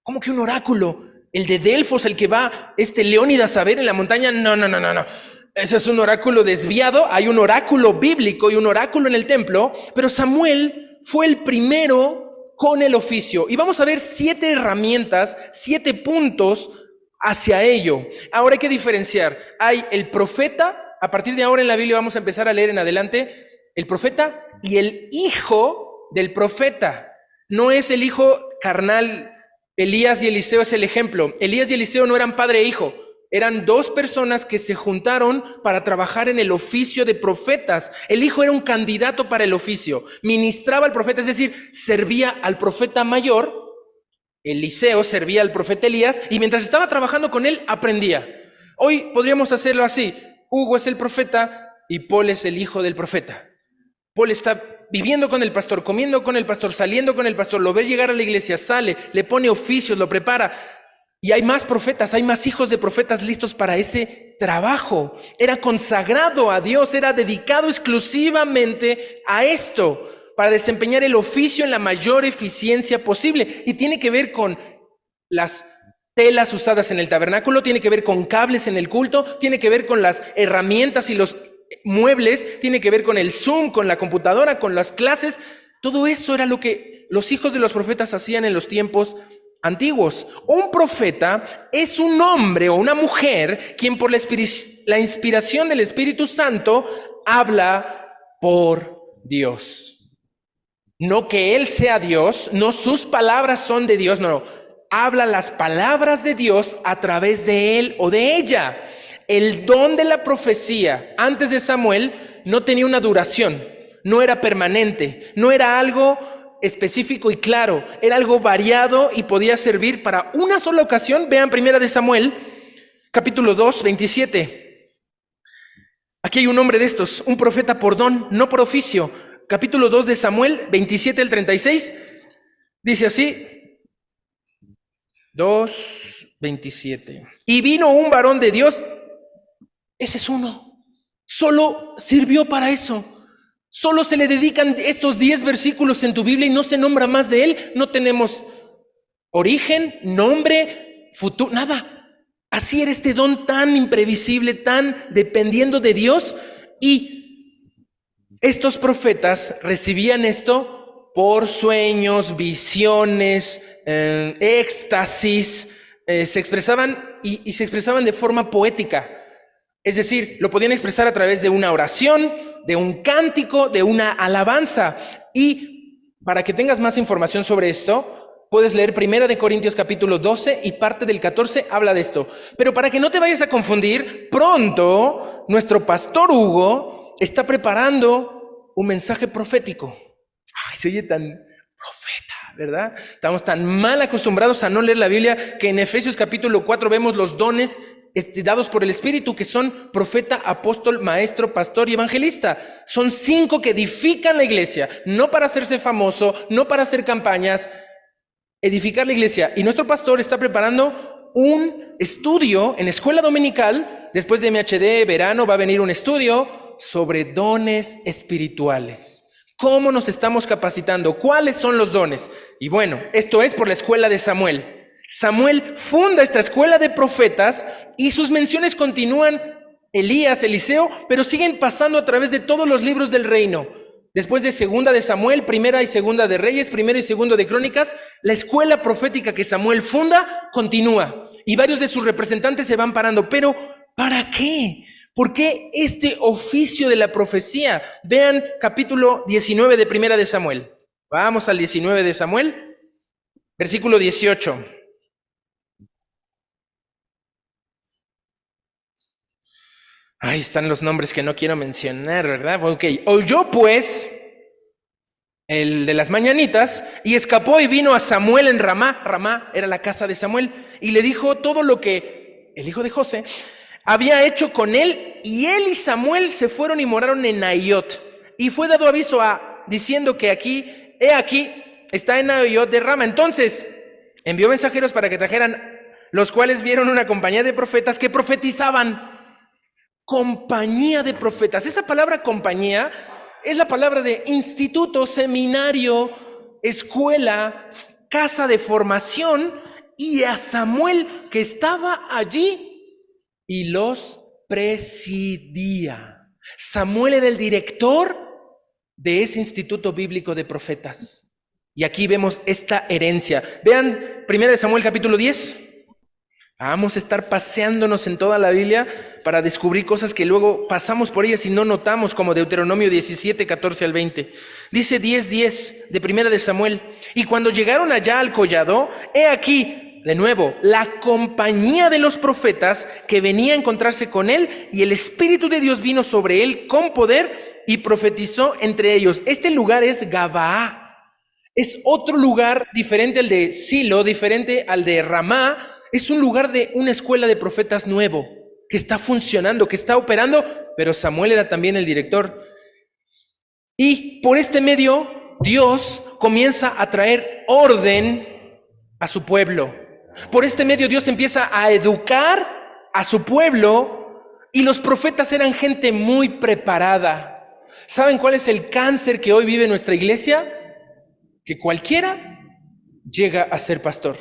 ¿Cómo que un oráculo? El de Delfos, el que va Leónidas a ver en la montaña. No. Ese es un oráculo desviado. Hay un oráculo bíblico y un oráculo en el templo, pero Samuel fue el primero con el oficio. Y vamos a ver 7 herramientas, 7 puntos hacia ello. Ahora hay que diferenciar. Hay el profeta a partir de ahora en la Biblia vamos a empezar a leer en adelante el profeta y el hijo del profeta. No es el hijo carnal. Elías y Eliseo es el ejemplo. Elías y Eliseo no eran padre e hijo. Eran dos personas que se juntaron para trabajar en el oficio de profetas. El hijo era un candidato para el oficio. Ministraba al profeta, es decir, servía al profeta mayor. Eliseo servía al profeta Elías y mientras estaba trabajando con él, aprendía. Hoy podríamos hacerlo así. Hugo es el profeta y Paul es el hijo del profeta. Paul está viviendo con el pastor, comiendo con el pastor, saliendo con el pastor, lo ve llegar a la iglesia, sale, le pone oficios, lo prepara. Y hay más profetas, hay más hijos de profetas listos para ese trabajo. Era consagrado a Dios, era dedicado exclusivamente a esto, para desempeñar el oficio en la mayor eficiencia posible. Y tiene que ver con las telas usadas en el tabernáculo, tiene que ver con cables en el culto, tiene que ver con las herramientas y los muebles, tiene que ver con el Zoom, con la computadora, con las clases. Todo eso era lo que los hijos de los profetas hacían en los tiempos antiguos. Un profeta es un hombre o una mujer quien por la inspiración del Espíritu Santo habla por Dios. No que él sea Dios, no sus palabras son de Dios, no. Habla las palabras de Dios a través de él o de ella. El don de la profecía antes de Samuel no tenía una duración, no era permanente, no era algo específico y claro, era algo variado y podía servir para una sola ocasión. Vean 1 Samuel, capítulo 2, 27. Aquí hay un hombre de estos, un profeta por don, no por oficio. Capítulo 2 de Samuel, 27 al 36, dice así, 2, 27. Y vino un varón de Dios. Ese es uno. Solo sirvió para eso. Solo se le dedican estos 10 versículos en tu Biblia y no se nombra más de él. No tenemos origen, nombre, futuro, nada. Así era este don tan imprevisible, tan dependiendo de Dios. Y estos profetas recibían esto por sueños, visiones, éxtasis. Se expresaban y se expresaban de forma poética. Es decir, lo podían expresar a través de una oración, de un cántico, de una alabanza. Y para que tengas más información sobre esto, puedes leer 1 Corintios capítulo 12 y parte del 14 habla de esto. Pero para que no te vayas a confundir, pronto nuestro pastor Hugo está preparando un mensaje profético. Ay, se oye tan profeta, ¿verdad? Estamos tan mal acostumbrados a no leer la Biblia que en Efesios capítulo 4 vemos los dones dados por el Espíritu, que son profeta, apóstol, maestro, pastor y evangelista. Son 5 que edifican la iglesia, no para hacerse famoso, no para hacer campañas, edificar la iglesia. Y nuestro pastor está preparando un estudio en escuela dominical. Después de MHD, verano, va a venir un estudio sobre dones espirituales. ¿Cómo nos estamos capacitando? ¿Cuáles son los dones? Y bueno, esto es por la escuela de Samuel. Samuel funda esta escuela de profetas y sus menciones continúan Elías, Eliseo, pero siguen pasando a través de todos los libros del reino. Después de segunda de Samuel, primera y segunda de Reyes, primero y segundo de Crónicas, la escuela profética que Samuel funda continúa y varios de sus representantes se van parando. Pero ¿para qué? ¿Por qué este oficio de la profecía? Vean capítulo 19 de primera de Samuel. Vamos al 19 de Samuel, versículo 18. Ahí están los nombres que no quiero mencionar, ¿verdad? Ok, oyó pues el de las mañanitas y escapó y vino a Samuel en Ramá. Ramá era la casa de Samuel y le dijo todo lo que el hijo de José había hecho con él, y él y Samuel se fueron y moraron en Naiot. Y fue dado aviso diciendo que aquí está en Naiot de Rama. Entonces envió mensajeros para que trajeran, los cuales vieron una compañía de profetas que profetizaban. Compañía de profetas. Esa palabra compañía es la palabra de instituto, seminario, escuela, casa de formación. Y a Samuel, que estaba allí y los presidía. Samuel era el director de ese instituto bíblico de profetas. Y aquí vemos esta herencia. Vean 1 Samuel capítulo 10. Vamos a estar paseándonos en toda la Biblia para descubrir cosas que luego pasamos por ellas y no notamos, como Deuteronomio 17, 14 al 20. Dice 10:10 de Primera de Samuel. Y cuando llegaron allá al collado, he aquí, de nuevo, la compañía de los profetas que venía a encontrarse con él, y el Espíritu de Dios vino sobre él con poder y profetizó entre ellos. Este lugar es Gabaa. Es otro lugar diferente al de Silo, diferente al de Ramá. Es un lugar de una escuela de profetas nuevo, que está funcionando, que está operando, pero Samuel era también el director. Y por este medio, Dios comienza a traer orden a su pueblo. Por este medio, Dios empieza a educar a su pueblo, y los profetas eran gente muy preparada. ¿Saben cuál es el cáncer que hoy vive nuestra iglesia? Que cualquiera llega a ser pastor,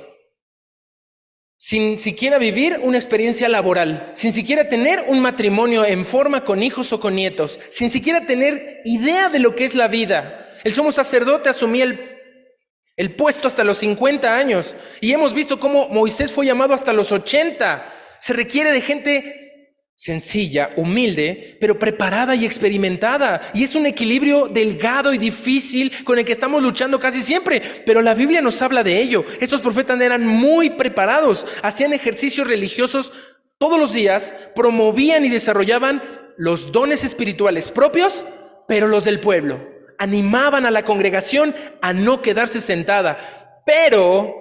sin siquiera vivir una experiencia laboral, sin siquiera tener un matrimonio en forma con hijos o con nietos, sin siquiera tener idea de lo que es la vida. El sumo sacerdote asumía el puesto hasta los 50 años, y hemos visto cómo Moisés fue llamado hasta los 80. Se requiere de gente sencilla, humilde, pero preparada y experimentada. Y es un equilibrio delgado y difícil con el que estamos luchando casi siempre, pero la Biblia nos habla de ello. Estos profetas eran muy preparados, hacían ejercicios religiosos todos los días, promovían y desarrollaban los dones espirituales propios, pero los del pueblo. Animaban a la congregación a no quedarse sentada. Pero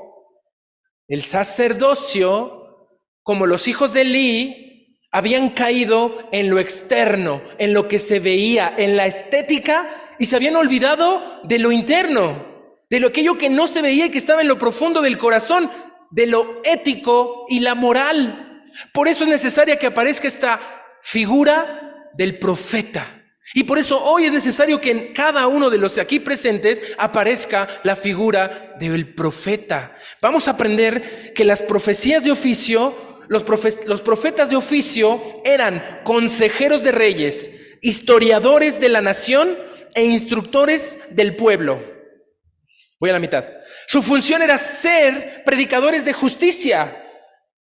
el sacerdocio, como los hijos de Elí, habían caído en lo externo, en lo que se veía, en la estética, y se habían olvidado de lo interno, de lo aquello que no se veía y que estaba en lo profundo del corazón, de lo ético y la moral. Por eso es necesaria que aparezca esta figura del profeta. Y por eso hoy es necesario que en cada uno de los aquí presentes aparezca la figura del profeta. Vamos a aprender que las profecías de oficio, los profetas de oficio eran consejeros de reyes, historiadores de la nación e instructores del pueblo. Voy a la mitad. Su función era ser predicadores de justicia.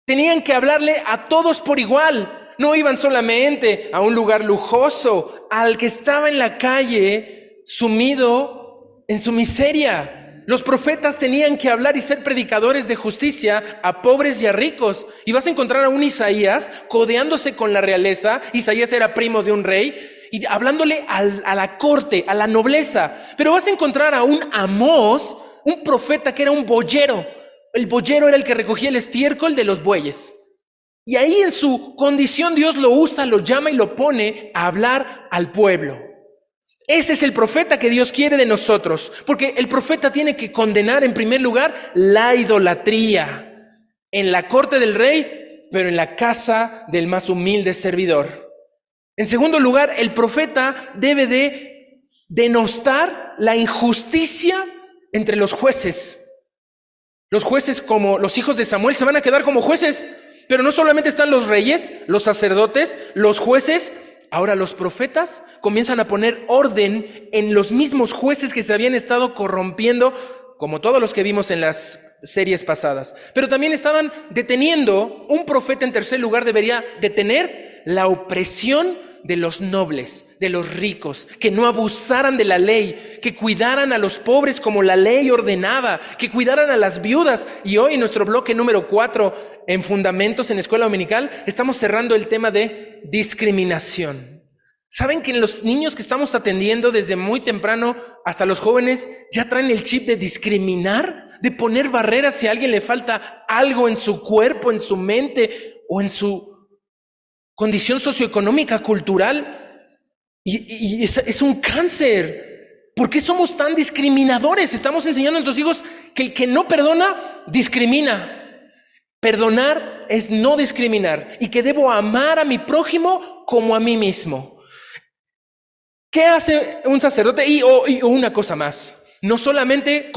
Tenían que hablarle a todos por igual. No iban solamente a un lugar lujoso, al que estaba en la calle sumido en su miseria. Los profetas tenían que hablar y ser predicadores de justicia a pobres y a ricos. Y vas a encontrar a un Isaías codeándose con la realeza. Isaías era primo de un rey, y hablándole a la corte, a la nobleza. Pero vas a encontrar a un Amós, un profeta que era un boyero. El boyero era el que recogía el estiércol de los bueyes. Y ahí en su condición Dios lo usa, lo llama y lo pone a hablar al pueblo. Ese es el profeta que Dios quiere de nosotros, porque el profeta tiene que condenar en primer lugar la idolatría en la corte del rey, pero en la casa del más humilde servidor. En segundo lugar, el profeta debe de denostar la injusticia entre los jueces. Los jueces, como los hijos de Samuel, se van a quedar como jueces, pero no solamente están los reyes, los sacerdotes, los jueces. Ahora los profetas comienzan a poner orden en los mismos jueces que se habían estado corrompiendo, como todos los que vimos en las series pasadas. Pero también estaban deteniendo. Un profeta, en tercer lugar, debería detener la opresión de los nobles, de los ricos, que no abusaran de la ley, que cuidaran a los pobres como la ley ordenaba, que cuidaran a las viudas. Y hoy en nuestro bloque número 4, en Fundamentos en Escuela Dominical, estamos cerrando el tema de discriminación. ¿Saben que los niños que estamos atendiendo desde muy temprano hasta los jóvenes ya traen el chip de discriminar, de poner barreras si a alguien le falta algo en su cuerpo, en su mente o en su condición socioeconómica, cultural? Y es un cáncer. ¿Por qué somos tan discriminadores? Estamos enseñando a nuestros hijos que el que no perdona, discrimina. Perdonar es no discriminar, y que debo amar a mi prójimo como a mí mismo. ¿Qué hace un sacerdote? Y una cosa más. No solamente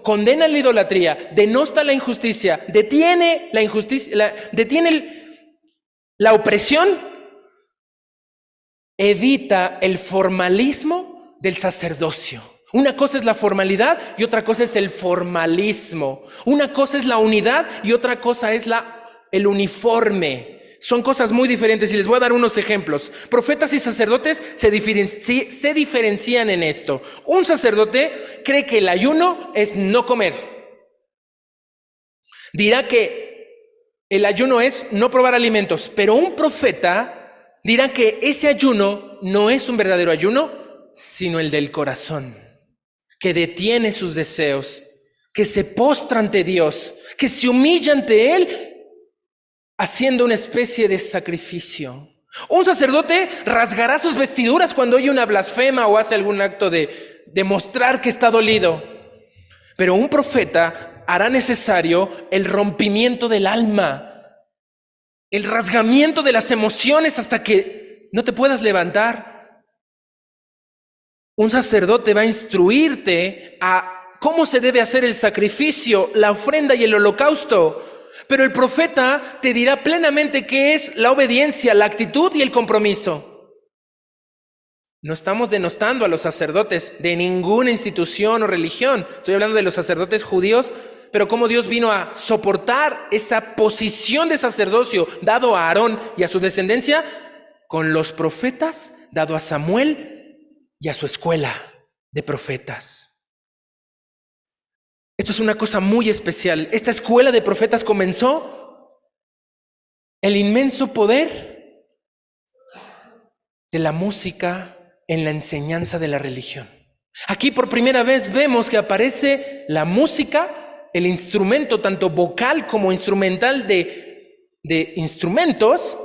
condena la idolatría, denosta la injusticia, detiene la injusticia, detiene la opresión, evita el formalismo del sacerdocio. Una cosa es la formalidad y otra cosa es el formalismo. Una cosa es la unidad y otra cosa es la el uniforme. Son cosas muy diferentes y les voy a dar unos ejemplos. Profetas y sacerdotes se diferencian en esto. Un sacerdote cree que el ayuno es no comer. Dirá que el ayuno es no probar alimentos, pero un profeta dirá que ese ayuno no es un verdadero ayuno, sino el del corazón, que detiene sus deseos, que se postra ante Dios, que se humilla ante Él, haciendo una especie de sacrificio. Un sacerdote rasgará sus vestiduras cuando oye una blasfema o hace algún acto de demostrar que está dolido. Pero un profeta hará necesario el rompimiento del alma, el rasgamiento de las emociones hasta que no te puedas levantar. Un sacerdote va a instruirte a cómo se debe hacer el sacrificio, la ofrenda y el holocausto. Pero el profeta te dirá plenamente qué es la obediencia, la actitud y el compromiso. No estamos denostando a los sacerdotes de ninguna institución o religión. Estoy hablando de los sacerdotes judíos, pero cómo Dios vino a soportar esa posición de sacerdocio dado a Aarón y a su descendencia con los profetas, dado a Samuel y a su escuela de profetas. Esto es una cosa muy especial. Esta escuela de profetas comenzó el inmenso poder de la música en la enseñanza de la religión. Aquí por primera vez vemos que aparece la música, el instrumento tanto vocal como instrumental de instrumentos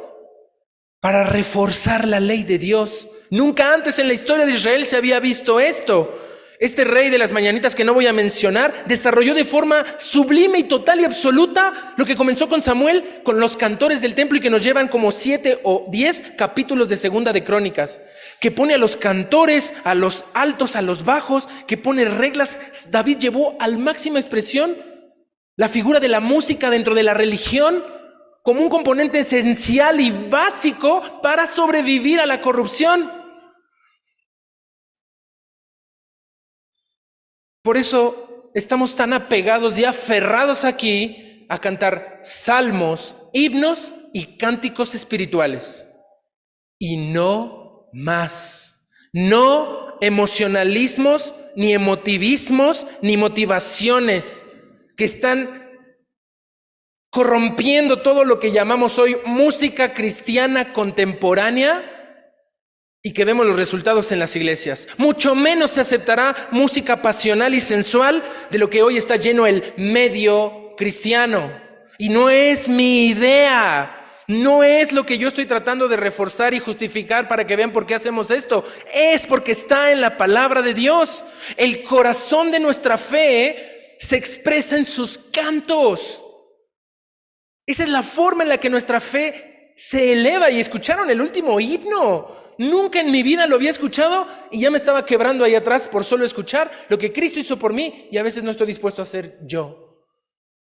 para reforzar la ley de Dios. Nunca antes en la historia de Israel se había visto esto. Este rey de las mañanitas que no voy a mencionar desarrolló de forma sublime y total y absoluta lo que comenzó con Samuel, con los cantores del templo y que nos llevan como 7 o 10 capítulos de Segunda de Crónicas, que pone a los cantores, a los altos, a los bajos, que pone reglas. David llevó al máxima expresión la figura de la música dentro de la religión como un componente esencial y básico para sobrevivir a la corrupción. Por eso estamos tan apegados y aferrados aquí a cantar salmos, himnos y cánticos espirituales. Y no más. No emocionalismos, ni emotivismos, ni motivaciones que están corrompiendo todo lo que llamamos hoy música cristiana contemporánea y que vemos los resultados en las iglesias. Mucho menos se aceptará música pasional y sensual de lo que hoy está lleno el medio cristiano. Y no es mi idea, no es lo que yo estoy tratando de reforzar y justificar para que vean por qué hacemos esto. Es porque está en la palabra de Dios. El corazón de nuestra fe se expresa en sus cantos. Esa es la forma en la que nuestra fe se eleva. Y escucharon el último himno. Nunca en mi vida lo había escuchado y ya me estaba quebrando ahí atrás por solo escuchar lo que Cristo hizo por mí y a veces no estoy dispuesto a hacer yo.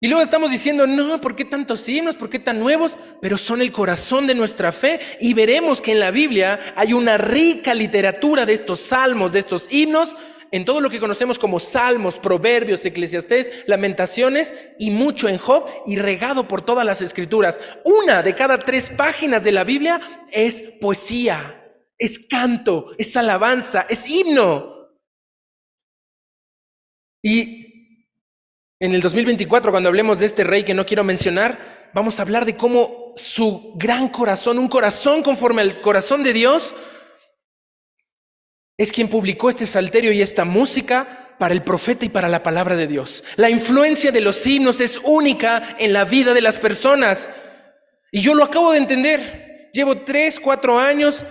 Y luego estamos diciendo, no, ¿por qué tantos himnos? ¿Por qué tan nuevos? Pero son el corazón de nuestra fe y veremos que en la Biblia hay una rica literatura de estos salmos, de estos himnos, en todo lo que conocemos como salmos, proverbios, eclesiastés, lamentaciones y mucho en Job y regado por todas las escrituras. 1 de cada 3 páginas de la Biblia es poesía. Es canto, es alabanza, es himno. Y en el 2024, cuando hablemos de este rey que no quiero mencionar, vamos a hablar de cómo su gran corazón, un corazón conforme al corazón de Dios, es quien publicó este salterio y esta música para el profeta y para la palabra de Dios. La influencia de los himnos es única en la vida de las personas. Y yo lo acabo de entender. Llevo 3, 4 años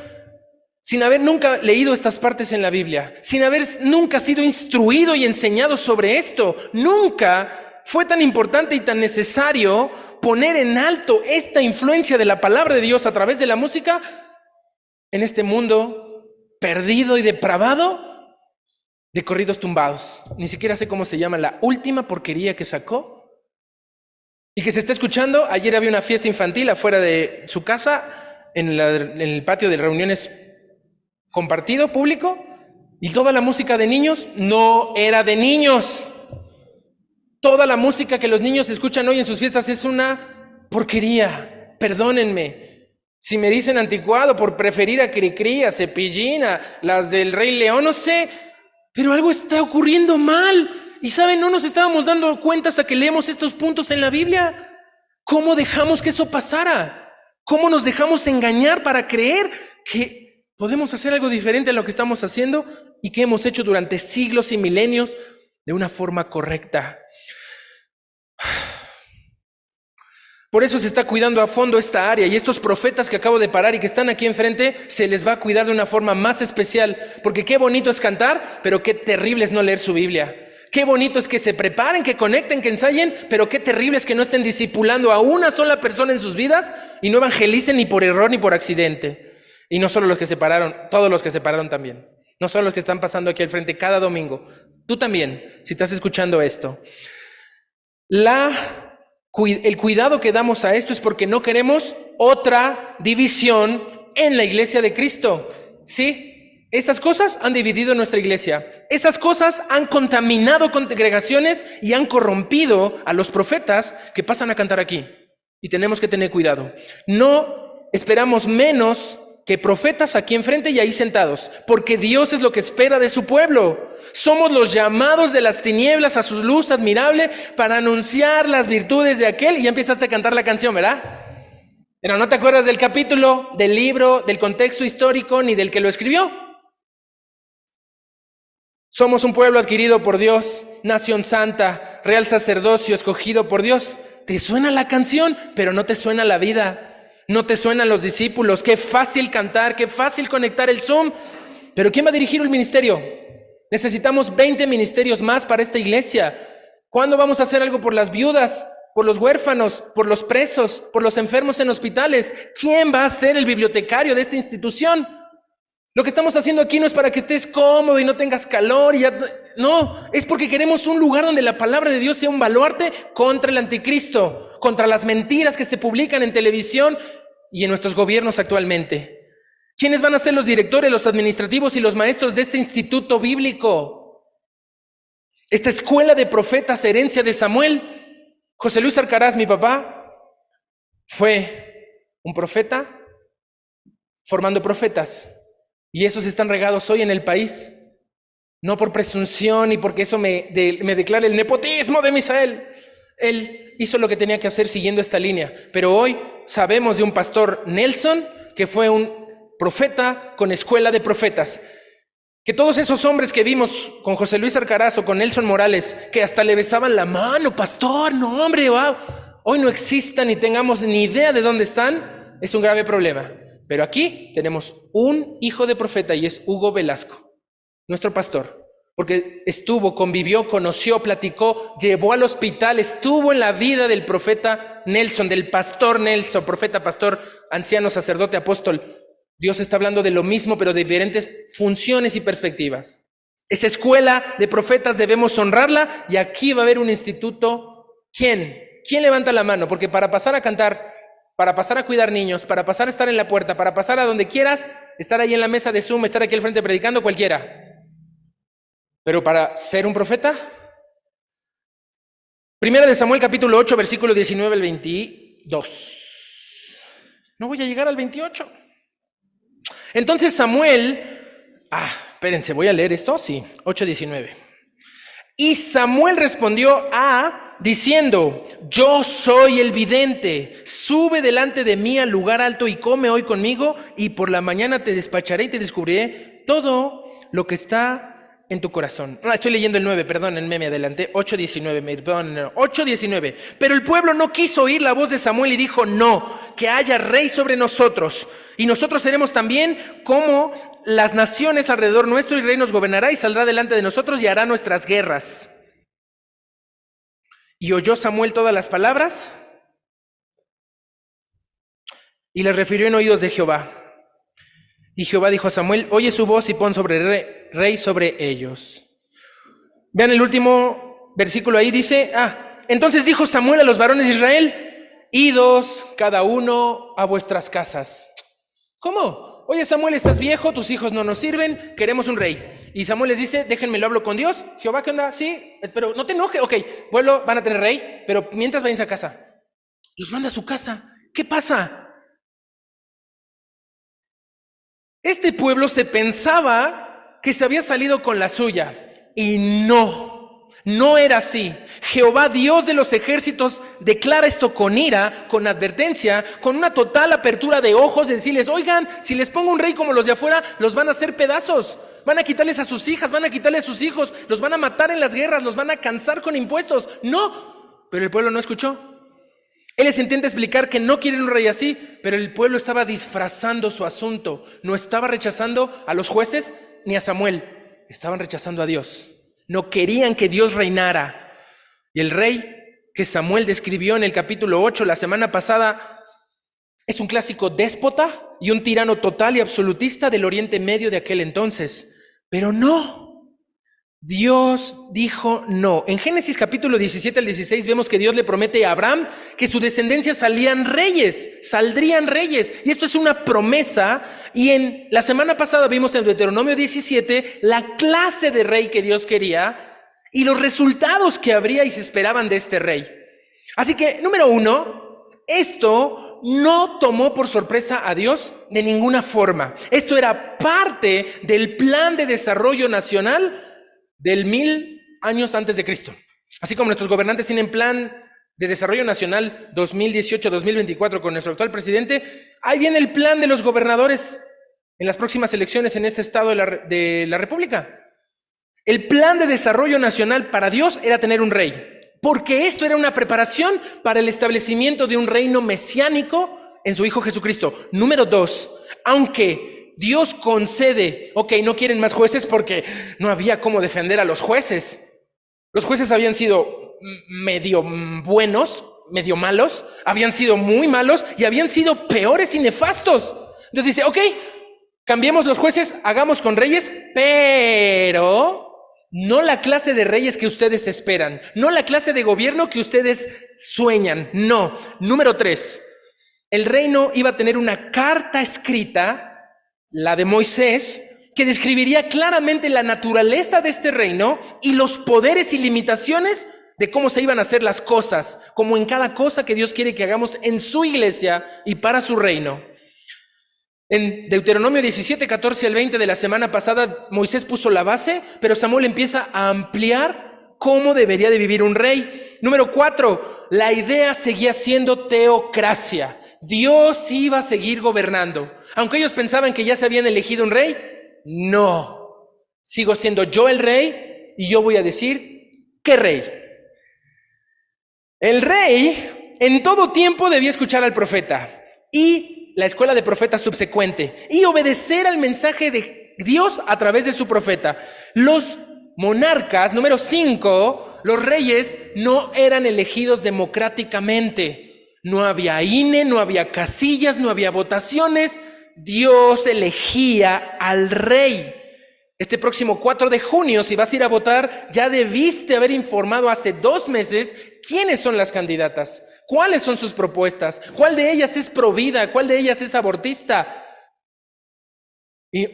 sin haber nunca leído estas partes en la Biblia, sin haber nunca sido instruido y enseñado sobre esto. Nunca fue tan importante y tan necesario poner en alto esta influencia de la palabra de Dios a través de la música en este mundo perdido y depravado de corridos tumbados. Ni siquiera sé cómo se llama la última porquería que sacó y que se está escuchando. Ayer había una fiesta infantil afuera de su casa, en el patio de reuniones compartido, público, y toda la música de niños no era de niños. Toda la música que los niños escuchan hoy en sus fiestas es una porquería, perdónenme. Si me dicen anticuado por preferir a Cricri, a Cepillín, a las del Rey León, no sé, pero algo está ocurriendo mal. Y saben, no nos estábamos dando cuenta hasta que leemos estos puntos en la Biblia. ¿Cómo dejamos que eso pasara? ¿Cómo nos dejamos engañar para creer que podemos hacer algo diferente a lo que estamos haciendo y que hemos hecho durante siglos y milenios de una forma correcta? Por eso se está cuidando a fondo esta área, y estos profetas que acabo de parar y que están aquí enfrente, se les va a cuidar de una forma más especial, porque qué bonito es cantar, pero qué terrible es no leer su Biblia. Qué bonito es que se preparen, que conecten, que ensayen, pero qué terrible es que no estén discipulando a una sola persona en sus vidas y no evangelicen ni por error ni por accidente. Y no solo los que se pararon, todos los que se pararon también. No solo los que están pasando aquí al frente cada domingo. Tú también, si estás escuchando esto. El cuidado que damos a esto es porque no queremos otra división en la iglesia de Cristo. ¿Sí? Esas cosas han dividido nuestra iglesia. Esas cosas han contaminado congregaciones y han corrompido a los profetas que pasan a cantar aquí. Y tenemos que tener cuidado. No esperamos menos que profetas aquí enfrente y ahí sentados, porque Dios es lo que espera de su pueblo. Somos los llamados de las tinieblas a su luz admirable para anunciar las virtudes de aquel. Y ya empezaste a cantar la canción, ¿verdad? Pero no te acuerdas del capítulo, del libro, del contexto histórico, ni del que lo escribió. Somos un pueblo adquirido por Dios, nación santa, real sacerdocio escogido por Dios. Te suena la canción, pero no te suena la vida. No te suenan los discípulos. Qué fácil cantar, qué fácil conectar el Zoom. Pero ¿quién va a dirigir el ministerio? Necesitamos 20 ministerios más para esta iglesia. ¿Cuándo vamos a hacer algo por las viudas, por los huérfanos, por los presos, por los enfermos en hospitales? ¿Quién va a ser el bibliotecario de esta institución? Lo que estamos haciendo aquí no es para que estés cómodo y no tengas calor. No, es porque queremos un lugar donde la palabra de Dios sea un baluarte contra el anticristo, contra las mentiras que se publican en televisión y en nuestros gobiernos actualmente. ¿Quiénes van a ser los directores, los administrativos y los maestros de este instituto bíblico? Esta escuela de profetas, herencia de Samuel. José Luis Arcaraz, mi papá, fue un profeta formando profetas. Y esos están regados hoy en el país, no por presunción y porque eso me declare el nepotismo de Misael. Él hizo lo que tenía que hacer siguiendo esta línea. Pero hoy sabemos de un pastor Nelson que fue un profeta con escuela de profetas. Que todos esos hombres que vimos con José Luis Arcaraz o con Nelson Morales, que hasta le besaban la mano, pastor, no hombre, wow, hoy no existan ni tengamos ni idea de dónde están, es un grave problema. Pero aquí tenemos un hijo de profeta y es Hugo Velasco, nuestro pastor, porque estuvo, convivió, conoció, platicó, llevó al hospital, estuvo en la vida del profeta Nelson, del pastor Nelson, profeta, pastor, anciano, sacerdote, apóstol. Dios está hablando de lo mismo, pero de diferentes funciones y perspectivas. Esa escuela de profetas debemos honrarla y aquí va a haber un instituto. ¿Quién? ¿Quién levanta la mano? Porque para pasar a cantar, para pasar a cuidar niños, para pasar a estar en la puerta, para pasar a donde quieras, estar ahí en la mesa de Zoom, estar aquí al frente predicando, cualquiera. Pero para ser un profeta, Primera de Samuel capítulo 8, versículo 19 al 22. No voy a llegar al 28. Entonces Samuel, espérense, voy a leer esto, sí, 8:19. Y Samuel respondió diciendo, yo soy el vidente, sube delante de mí al lugar alto y come hoy conmigo, y por la mañana te despacharé y te descubriré todo lo que está en tu corazón. Estoy leyendo el 9, perdónenme, me adelanté, 8:19, perdón, 8:19. Pero el pueblo no quiso oír la voz de Samuel y dijo, no, que haya rey sobre nosotros, y nosotros seremos también como las naciones alrededor nuestro, y rey nos gobernará y saldrá delante de nosotros y hará nuestras guerras. Y oyó Samuel todas las palabras y las refirió en oídos de Jehová. Y Jehová dijo a Samuel, oye su voz y pon sobre rey sobre ellos. Vean el último versículo ahí, dice, entonces dijo Samuel a los varones de Israel, idos cada uno a vuestras casas. ¿Cómo? Oye Samuel, estás viejo, tus hijos no nos sirven, queremos un rey. Y Samuel les dice, déjenme lo hablo con Dios. Jehová, ¿qué onda? Sí, pero no te enojes, ok, pueblo, van a tener rey, pero mientras váyanse a casa. Los manda a su casa. ¿Qué pasa? Este pueblo se pensaba que se había salido con la suya. Y no era así. Jehová, Dios de los ejércitos, declara esto con ira, con advertencia, con una total apertura de ojos, de decirles, oigan, si les pongo un rey como los de afuera, los van a hacer pedazos. Van a quitarles a sus hijas, van a quitarles a sus hijos, los van a matar en las guerras, los van a cansar con impuestos. No, pero el pueblo no escuchó. Él les intenta explicar que no quieren un rey así, pero el pueblo estaba disfrazando su asunto. No estaba rechazando a los jueces ni a Samuel, estaban rechazando a Dios. No querían que Dios reinara. Y el rey que Samuel describió en el capítulo 8 la semana pasada es un clásico déspota y un tirano total y absolutista del Oriente Medio de aquel entonces. Pero no. Dios dijo no. En Génesis capítulo 17 al 16 vemos que Dios le promete a Abraham que su descendencia saldrían reyes. Y esto es una promesa. Y en la semana pasada vimos en Deuteronomio 17 la clase de rey que Dios quería y los resultados que habría y se esperaban de este rey. Así que, número uno, esto no tomó por sorpresa a Dios de ninguna forma. Esto era parte del plan de desarrollo nacional del 1000 años antes de Cristo. Así como nuestros gobernantes tienen plan de desarrollo nacional 2018-2024 con nuestro actual presidente, ahí viene el plan de los gobernadores en las próximas elecciones en este estado de la República. El plan de desarrollo nacional para Dios era tener un rey, porque esto era una preparación para el establecimiento de un reino mesiánico en su Hijo Jesucristo. Número dos, aunque Dios concede, no quieren más jueces porque no había cómo defender a los jueces. Los jueces habían sido medio buenos, medio malos, habían sido muy malos y habían sido peores y nefastos. Entonces dice, cambiemos los jueces, hagamos con reyes, pero no la clase de reyes que ustedes esperan, no la clase de gobierno que ustedes sueñan, no. Número 3, el reino iba a tener una carta escrita, la de Moisés, que describiría claramente la naturaleza de este reino y los poderes y limitaciones de cómo se iban a hacer las cosas, como en cada cosa que Dios quiere que hagamos en su iglesia y para su reino. En Deuteronomio 17, 14 al 20 de la semana pasada, Moisés puso la base, pero Samuel empieza a ampliar cómo debería de vivir un rey. Número 4, la idea seguía siendo teocracia. Dios iba a seguir gobernando. Aunque ellos pensaban que ya se habían elegido un rey, no. Sigo siendo yo el rey y yo voy a decir, ¿qué rey? El rey en todo tiempo debía escuchar al profeta y la escuela de profetas subsecuente y obedecer al mensaje de Dios a través de su profeta. Los monarcas, número 5, los reyes no eran elegidos democráticamente. No había INE, no había casillas, no había votaciones. Dios elegía al rey. Este próximo 4 de junio, si vas a ir a votar, ya debiste haber informado hace 2 meses quiénes son las candidatas, cuáles son sus propuestas, cuál de ellas es provida, cuál de ellas es abortista. Y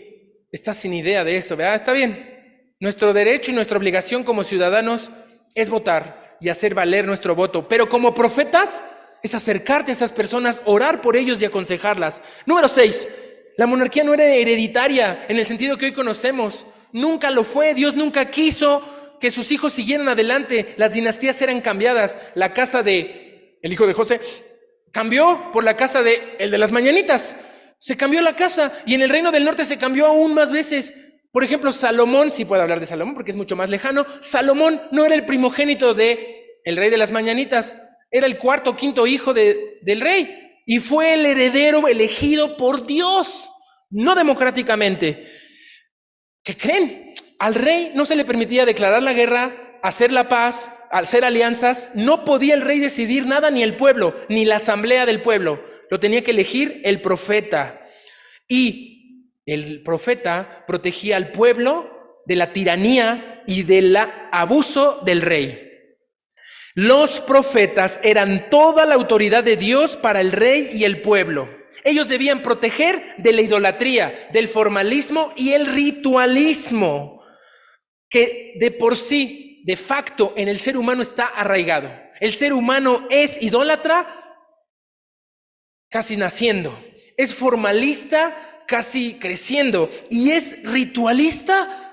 estás sin idea de eso, ¿verdad? Está bien. Nuestro derecho y nuestra obligación como ciudadanos es votar y hacer valer nuestro voto. Pero como profetas es acercarte a esas personas, orar por ellos y aconsejarlas. Número 6, la monarquía no era hereditaria en el sentido que hoy conocemos. Nunca lo fue. Dios nunca quiso que sus hijos siguieran adelante. Las dinastías eran cambiadas. La casa de el hijo de José cambió por la casa de el de las mañanitas. Se cambió la casa y en el reino del norte se cambió aún más veces. Por ejemplo, Salomón, sí puedo hablar de Salomón porque es mucho más lejano. Salomón no era el primogénito de el rey de las mañanitas. Era el 4º o 5º hijo del rey y fue el heredero elegido por Dios, no democráticamente. ¿Qué creen? Al rey no se le permitía declarar la guerra, hacer la paz, hacer alianzas. No podía el rey decidir nada, ni el pueblo, ni la asamblea del pueblo. Lo tenía que elegir el profeta. Y el profeta protegía al pueblo de la tiranía y del abuso del rey. Los profetas eran toda la autoridad de Dios para el rey y el pueblo. Ellos debían proteger de la idolatría, del formalismo y el ritualismo, que de por sí, de facto, en el ser humano está arraigado. El ser humano es idólatra casi naciendo. Es formalista, casi creciendo. Y es ritualista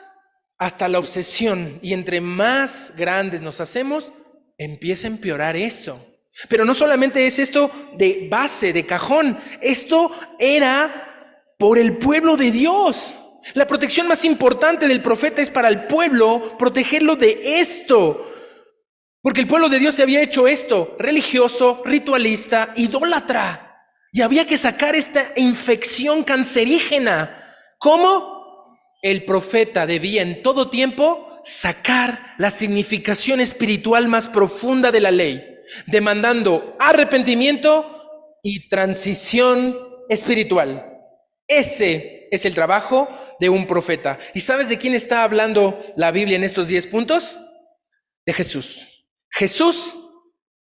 hasta la obsesión. Y entre más grandes nos hacemos, empieza a empeorar eso. Pero no solamente es esto de base, de cajón. Esto era por el pueblo de Dios. La protección más importante del profeta es para el pueblo, protegerlo de esto. Porque el pueblo de Dios se había hecho esto, religioso, ritualista, idólatra. Y había que sacar esta infección cancerígena. ¿Cómo? El profeta debía en todo tiempo sacar la significación espiritual más profunda de la ley, demandando arrepentimiento y transición espiritual. Ese es el trabajo de un profeta. ¿Y sabes de quién está hablando la Biblia en estos 10 puntos? De Jesús. Jesús,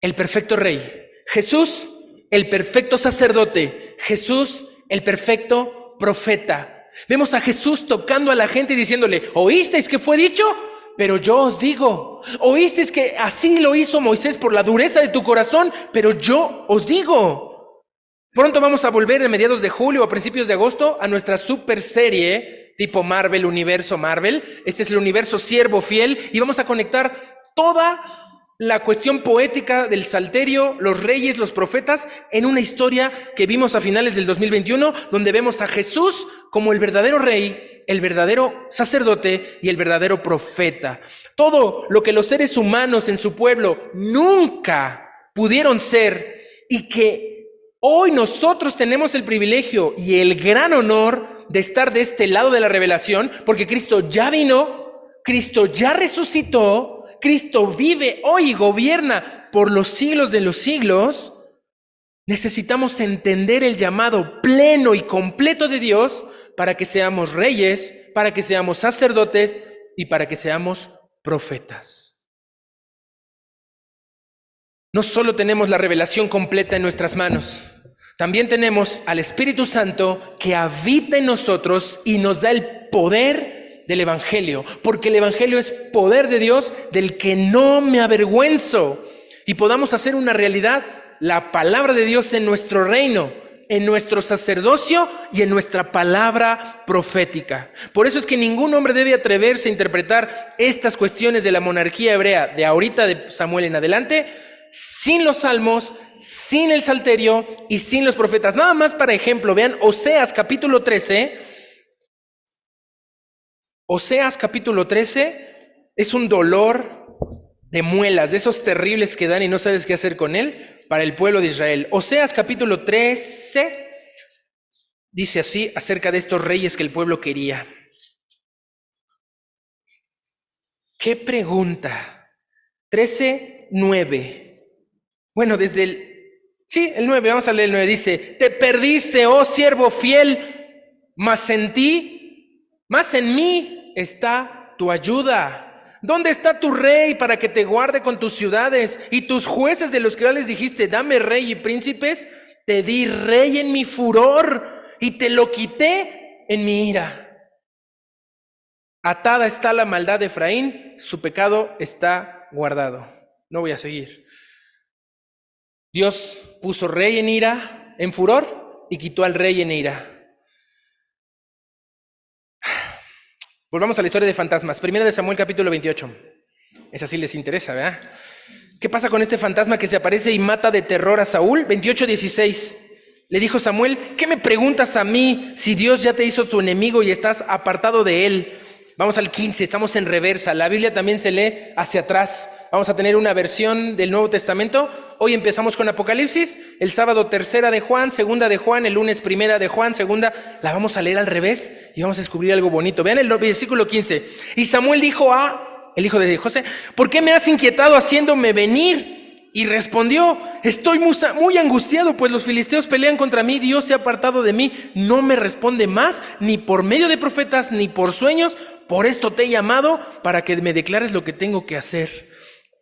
el perfecto rey. Jesús, el perfecto sacerdote. Jesús, el perfecto profeta. Vemos a Jesús tocando a la gente y diciéndole: ¿oísteis que fue dicho? Pero yo os digo. ¿Oísteis que así lo hizo Moisés por la dureza de tu corazón? Pero yo os digo. Pronto vamos a volver en mediados de julio o a principios de agosto a nuestra super serie tipo Marvel, universo Marvel. Este es el universo siervo fiel y vamos a conectar toda la cuestión poética del Salterio, los reyes, los profetas, en una historia que vimos a finales del 2021, donde vemos a Jesús como el verdadero rey, el verdadero sacerdote y el verdadero profeta. Todo lo que los seres humanos en su pueblo nunca pudieron ser y que hoy nosotros tenemos el privilegio y el gran honor de estar de este lado de la revelación, porque Cristo ya vino, Cristo ya resucitó, Cristo vive hoy y gobierna por los siglos de los siglos. Necesitamos entender el llamado pleno y completo de Dios para que seamos reyes, para que seamos sacerdotes y para que seamos profetas. No solo tenemos la revelación completa en nuestras manos, también tenemos al Espíritu Santo que habita en nosotros y nos da el poder del Evangelio, porque el Evangelio es poder de Dios del que no me avergüenzo, y podamos hacer una realidad la palabra de Dios en nuestro reino, en nuestro sacerdocio y en nuestra palabra profética. Por eso es que ningún hombre debe atreverse a interpretar estas cuestiones de la monarquía hebrea de ahorita de Samuel en adelante sin los salmos, sin el salterio y sin los profetas. Nada más para ejemplo, vean Oseas capítulo 13. Oseas capítulo 13 es un dolor de muelas, de esos terribles que dan y no sabes qué hacer con él, para el pueblo de Israel. Oseas capítulo 13 dice así acerca de estos reyes que el pueblo quería. ¿Qué pregunta? 13:9. Bueno, desde el 9, vamos a leer el 9. Dice: te perdiste, oh siervo fiel, mas en mí está tu ayuda. ¿Dónde está tu rey para que te guarde con tus ciudades? Y tus jueces de los que ya les dijiste: dame rey y príncipes. Te di rey en mi furor y te lo quité en mi ira. Atada está la maldad de Efraín, su pecado está guardado. No voy a seguir. Dios puso rey en ira, en furor, y quitó al rey en ira. Volvamos a la historia de fantasmas. Primera de Samuel capítulo 28. Esa sí les interesa, ¿verdad? ¿Qué pasa con este fantasma que se aparece y mata de terror a Saúl? 28:16. Le dijo Samuel: ¿qué me preguntas a mí si Dios ya te hizo tu enemigo y estás apartado de él? Vamos al 15, estamos en reversa. La Biblia también se lee hacia atrás. Vamos a tener una versión del Nuevo Testamento. Hoy empezamos con Apocalipsis, el sábado tercera de Juan, segunda de Juan, el lunes primera de Juan, segunda. La vamos a leer al revés y vamos a descubrir algo bonito. Vean el versículo 15. Y Samuel dijo a el hijo de José: ¿por qué me has inquietado haciéndome venir? Y respondió: estoy muy angustiado, pues los filisteos pelean contra mí. Dios se ha apartado de mí, no me responde más, ni por medio de profetas, ni por sueños. Por esto te he llamado, para que me declares lo que tengo que hacer.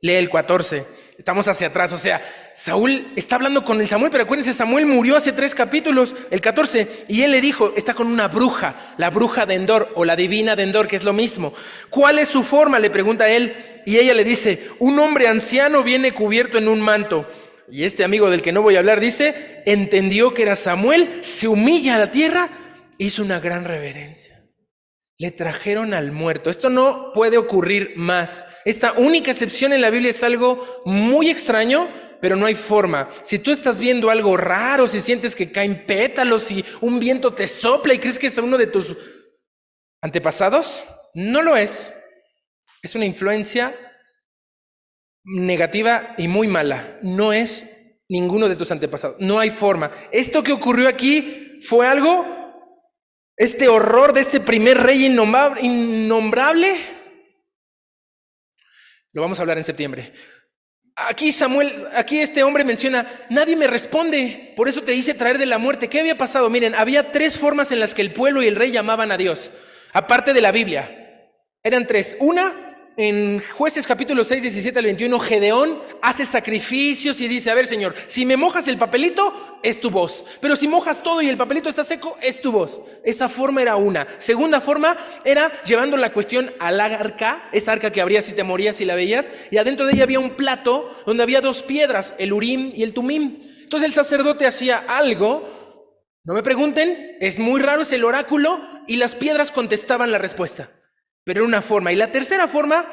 Lee el 14. Estamos hacia atrás, o sea, Saúl está hablando con el Samuel, pero acuérdense, Samuel murió hace 3 capítulos, el 14, y él le dijo, está con una bruja, la bruja de Endor, o la divina de Endor, que es lo mismo. ¿Cuál es su forma?, le pregunta él, y ella le dice: un hombre anciano viene cubierto en un manto. Y este amigo del que no voy a hablar dice, entendió que era Samuel, se humilla a la tierra, hizo una gran reverencia. Le trajeron al muerto. Esto no puede ocurrir más. Esta única excepción en la Biblia es algo muy extraño, pero no hay forma. Si tú estás viendo algo raro, si sientes que caen pétalos, si un viento te sopla y crees que es uno de tus antepasados, no lo es. Es una influencia negativa y muy mala. No es ninguno de tus antepasados. No hay forma. Esto que ocurrió aquí fue algo, este horror de este primer rey innombrable, lo vamos a hablar en septiembre. Aquí este hombre menciona, nadie me responde, por eso te hice traer de la muerte. ¿Qué había pasado? Miren, había 3 formas en las que el pueblo y el rey llamaban a Dios, aparte de la Biblia. Eran 3. Una, en Jueces capítulo 6, 17 al 21, Gedeón hace sacrificios y dice, a ver, Señor, si me mojas el papelito, es tu voz. Pero si mojas todo y el papelito está seco, es tu voz. Esa forma era una. Segunda forma era llevando la cuestión al arca, esa arca que abría si te morías y la veías, y adentro de ella había un plato donde había 2 piedras, el Urim y el Tumim. Entonces el sacerdote hacía algo, no me pregunten, es muy raro, es el oráculo, y las piedras contestaban la respuesta. Pero era una forma. Y la tercera forma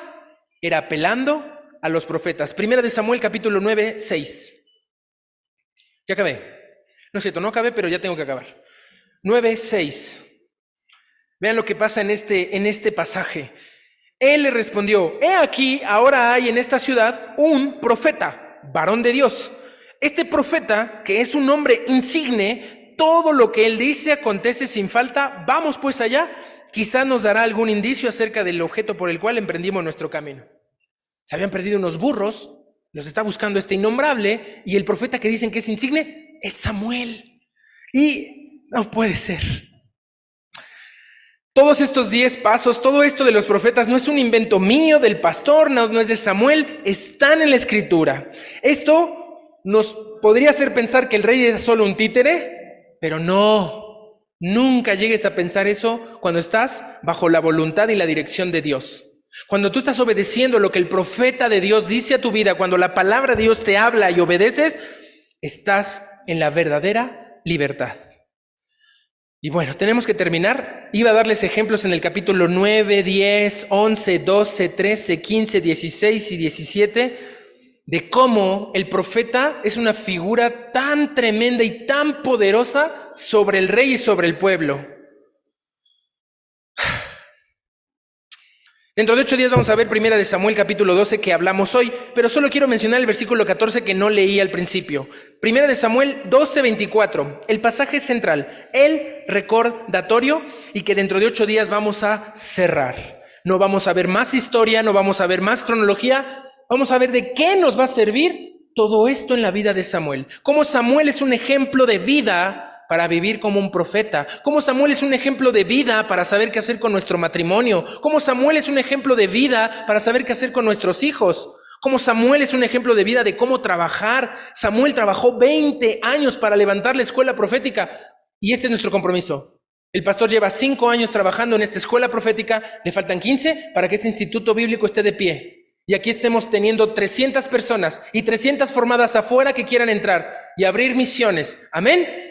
era apelando a los profetas. Primera de Samuel, capítulo 9, 6. Ya acabé. No es cierto, no acabé, pero ya tengo que acabar. 9, 6. Vean lo que pasa en este pasaje. Él le respondió, he aquí, ahora hay en esta ciudad un profeta, varón de Dios. Este profeta, que es un hombre insigne, todo lo que él dice acontece sin falta. Vamos pues allá. Quizá nos dará algún indicio acerca del objeto por el cual emprendimos nuestro camino. Se habían perdido unos burros, los está buscando este innombrable, y el profeta que dicen que es insigne es Samuel. Y no puede ser. Todos estos 10 pasos, todo esto de los profetas no es un invento mío, del pastor, no es de Samuel, están en la Escritura. Esto nos podría hacer pensar que el rey es solo un títere, pero no. Nunca llegues a pensar eso cuando estás bajo la voluntad y la dirección de Dios. Cuando tú estás obedeciendo lo que el profeta de Dios dice a tu vida, cuando la palabra de Dios te habla y obedeces, estás en la verdadera libertad. Y bueno, tenemos que terminar. Iba a darles ejemplos en el capítulo 9, 10, 11, 12, 13, 15, 16 y 17 de cómo el profeta es una figura tan tremenda y tan poderosa sobre el rey y sobre el pueblo. Dentro de 8 días vamos a ver Primera de Samuel capítulo 12 que hablamos hoy, pero solo quiero mencionar el versículo 14 que no leí al principio. Primera de Samuel 12, 24, el pasaje central, el recordatorio, y que dentro de 8 días vamos a cerrar. No vamos a ver más historia, no vamos a ver más cronología, vamos a ver de qué nos va a servir todo esto en la vida de Samuel. Cómo Samuel es un ejemplo de vida para vivir como un profeta. Cómo Samuel es un ejemplo de vida para saber qué hacer con nuestro matrimonio. Cómo Samuel es un ejemplo de vida para saber qué hacer con nuestros hijos. Cómo Samuel es un ejemplo de vida de cómo trabajar. Samuel trabajó 20 años para levantar la escuela profética. Y este es nuestro compromiso. El pastor lleva 5 años trabajando en esta escuela profética. Le faltan 15 para que este instituto bíblico esté de pie. Y aquí estemos teniendo 300 personas y 300 formadas afuera que quieran entrar y abrir misiones. Amén.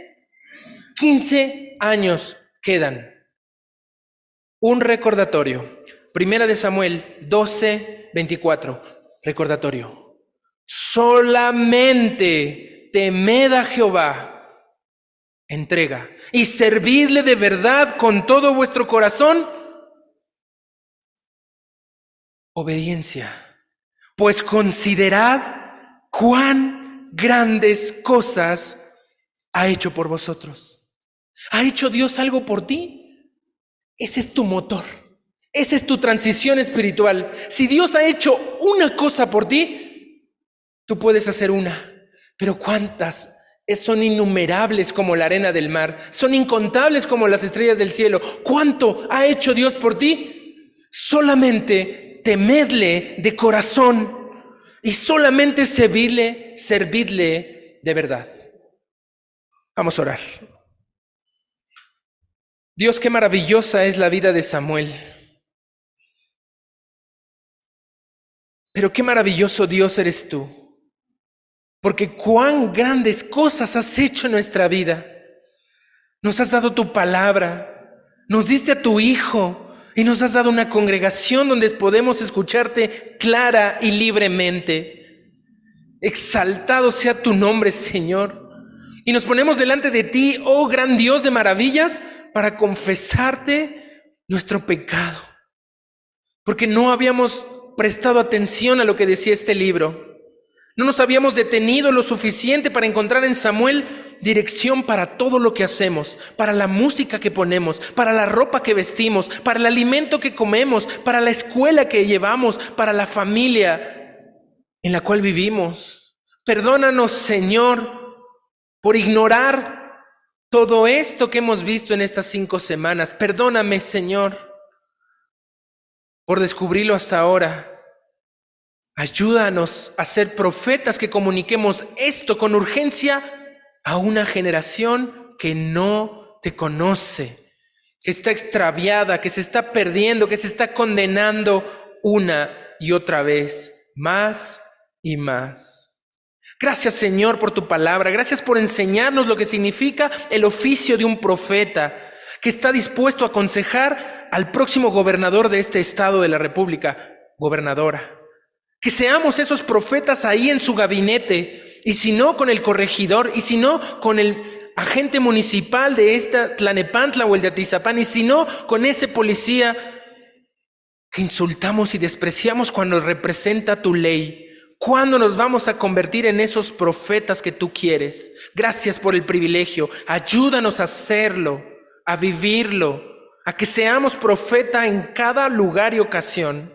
15 años quedan. Un recordatorio. Primera de Samuel 12, 24. Recordatorio. Solamente temed a Jehová. Entrega. Y servidle de verdad con todo vuestro corazón. Obediencia. Pues considerad cuán grandes cosas ha hecho por vosotros. ¿Ha hecho Dios algo por ti? Ese es tu motor. Esa es tu transición espiritual. Si Dios ha hecho una cosa por ti, tú puedes hacer una. Pero ¿cuántas? Son innumerables como la arena del mar. Son incontables como las estrellas del cielo. ¿Cuánto ha hecho Dios por ti? Solamente temedle de corazón y solamente servidle de verdad. Vamos a orar. Dios, qué maravillosa es la vida de Samuel. Pero qué maravilloso Dios eres tú. porque cuán grandes cosas has hecho en nuestra vida. Nos has dado tu palabra, nos diste a tu Hijo y nos has dado una congregación donde podemos escucharte clara y libremente. Exaltado sea tu nombre, Señor. Y nos ponemos delante de ti, oh gran Dios de maravillas, para confesarte nuestro pecado. Porque no habíamos prestado atención a lo que decía este libro. No nos habíamos detenido lo suficiente para encontrar en Samuel dirección para todo lo que hacemos, para la música que ponemos, para la ropa que vestimos, para el alimento que comemos, para la escuela que llevamos, para la familia en la cual vivimos. Perdónanos, Señor, por ignorar todo esto que hemos visto en estas 5 semanas. Perdóname, Señor, por descubrirlo hasta ahora. Ayúdanos a ser profetas que comuniquemos esto con urgencia a una generación que no te conoce, que está extraviada, que se está perdiendo, que se está condenando una y otra vez, más y más. Gracias, Señor, por tu palabra. Gracias por enseñarnos lo que significa el oficio de un profeta que está dispuesto a aconsejar al próximo gobernador de este estado de la República, gobernadora. Que seamos esos profetas ahí en su gabinete, y si no con el corregidor, y si no con el agente municipal de esta Tlalnepantla o el de Atizapán, y si no con ese policía que insultamos y despreciamos cuando representa tu ley. ¿Cuándo nos vamos a convertir en esos profetas que tú quieres? Gracias por el privilegio. Ayúdanos a hacerlo, a vivirlo, a que seamos profeta en cada lugar y ocasión.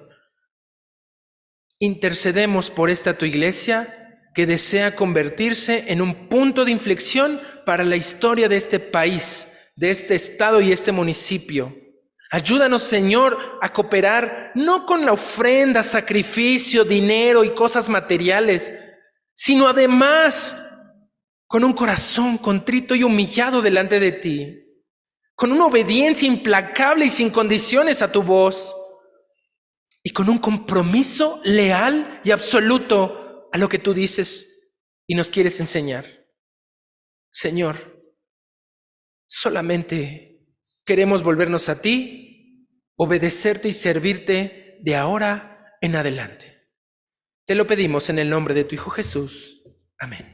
Intercedemos por esta tu iglesia que desea convertirse en un punto de inflexión para la historia de este país, de este estado y este municipio. Ayúdanos, Señor, a cooperar no con la ofrenda, sacrificio, dinero y cosas materiales, sino además con un corazón contrito y humillado delante de ti, con una obediencia implacable y sin condiciones a tu voz, y con un compromiso leal y absoluto a lo que tú dices y nos quieres enseñar. Señor, solamente queremos volvernos a ti, obedecerte y servirte de ahora en adelante. Te lo pedimos en el nombre de tu Hijo Jesús. Amén.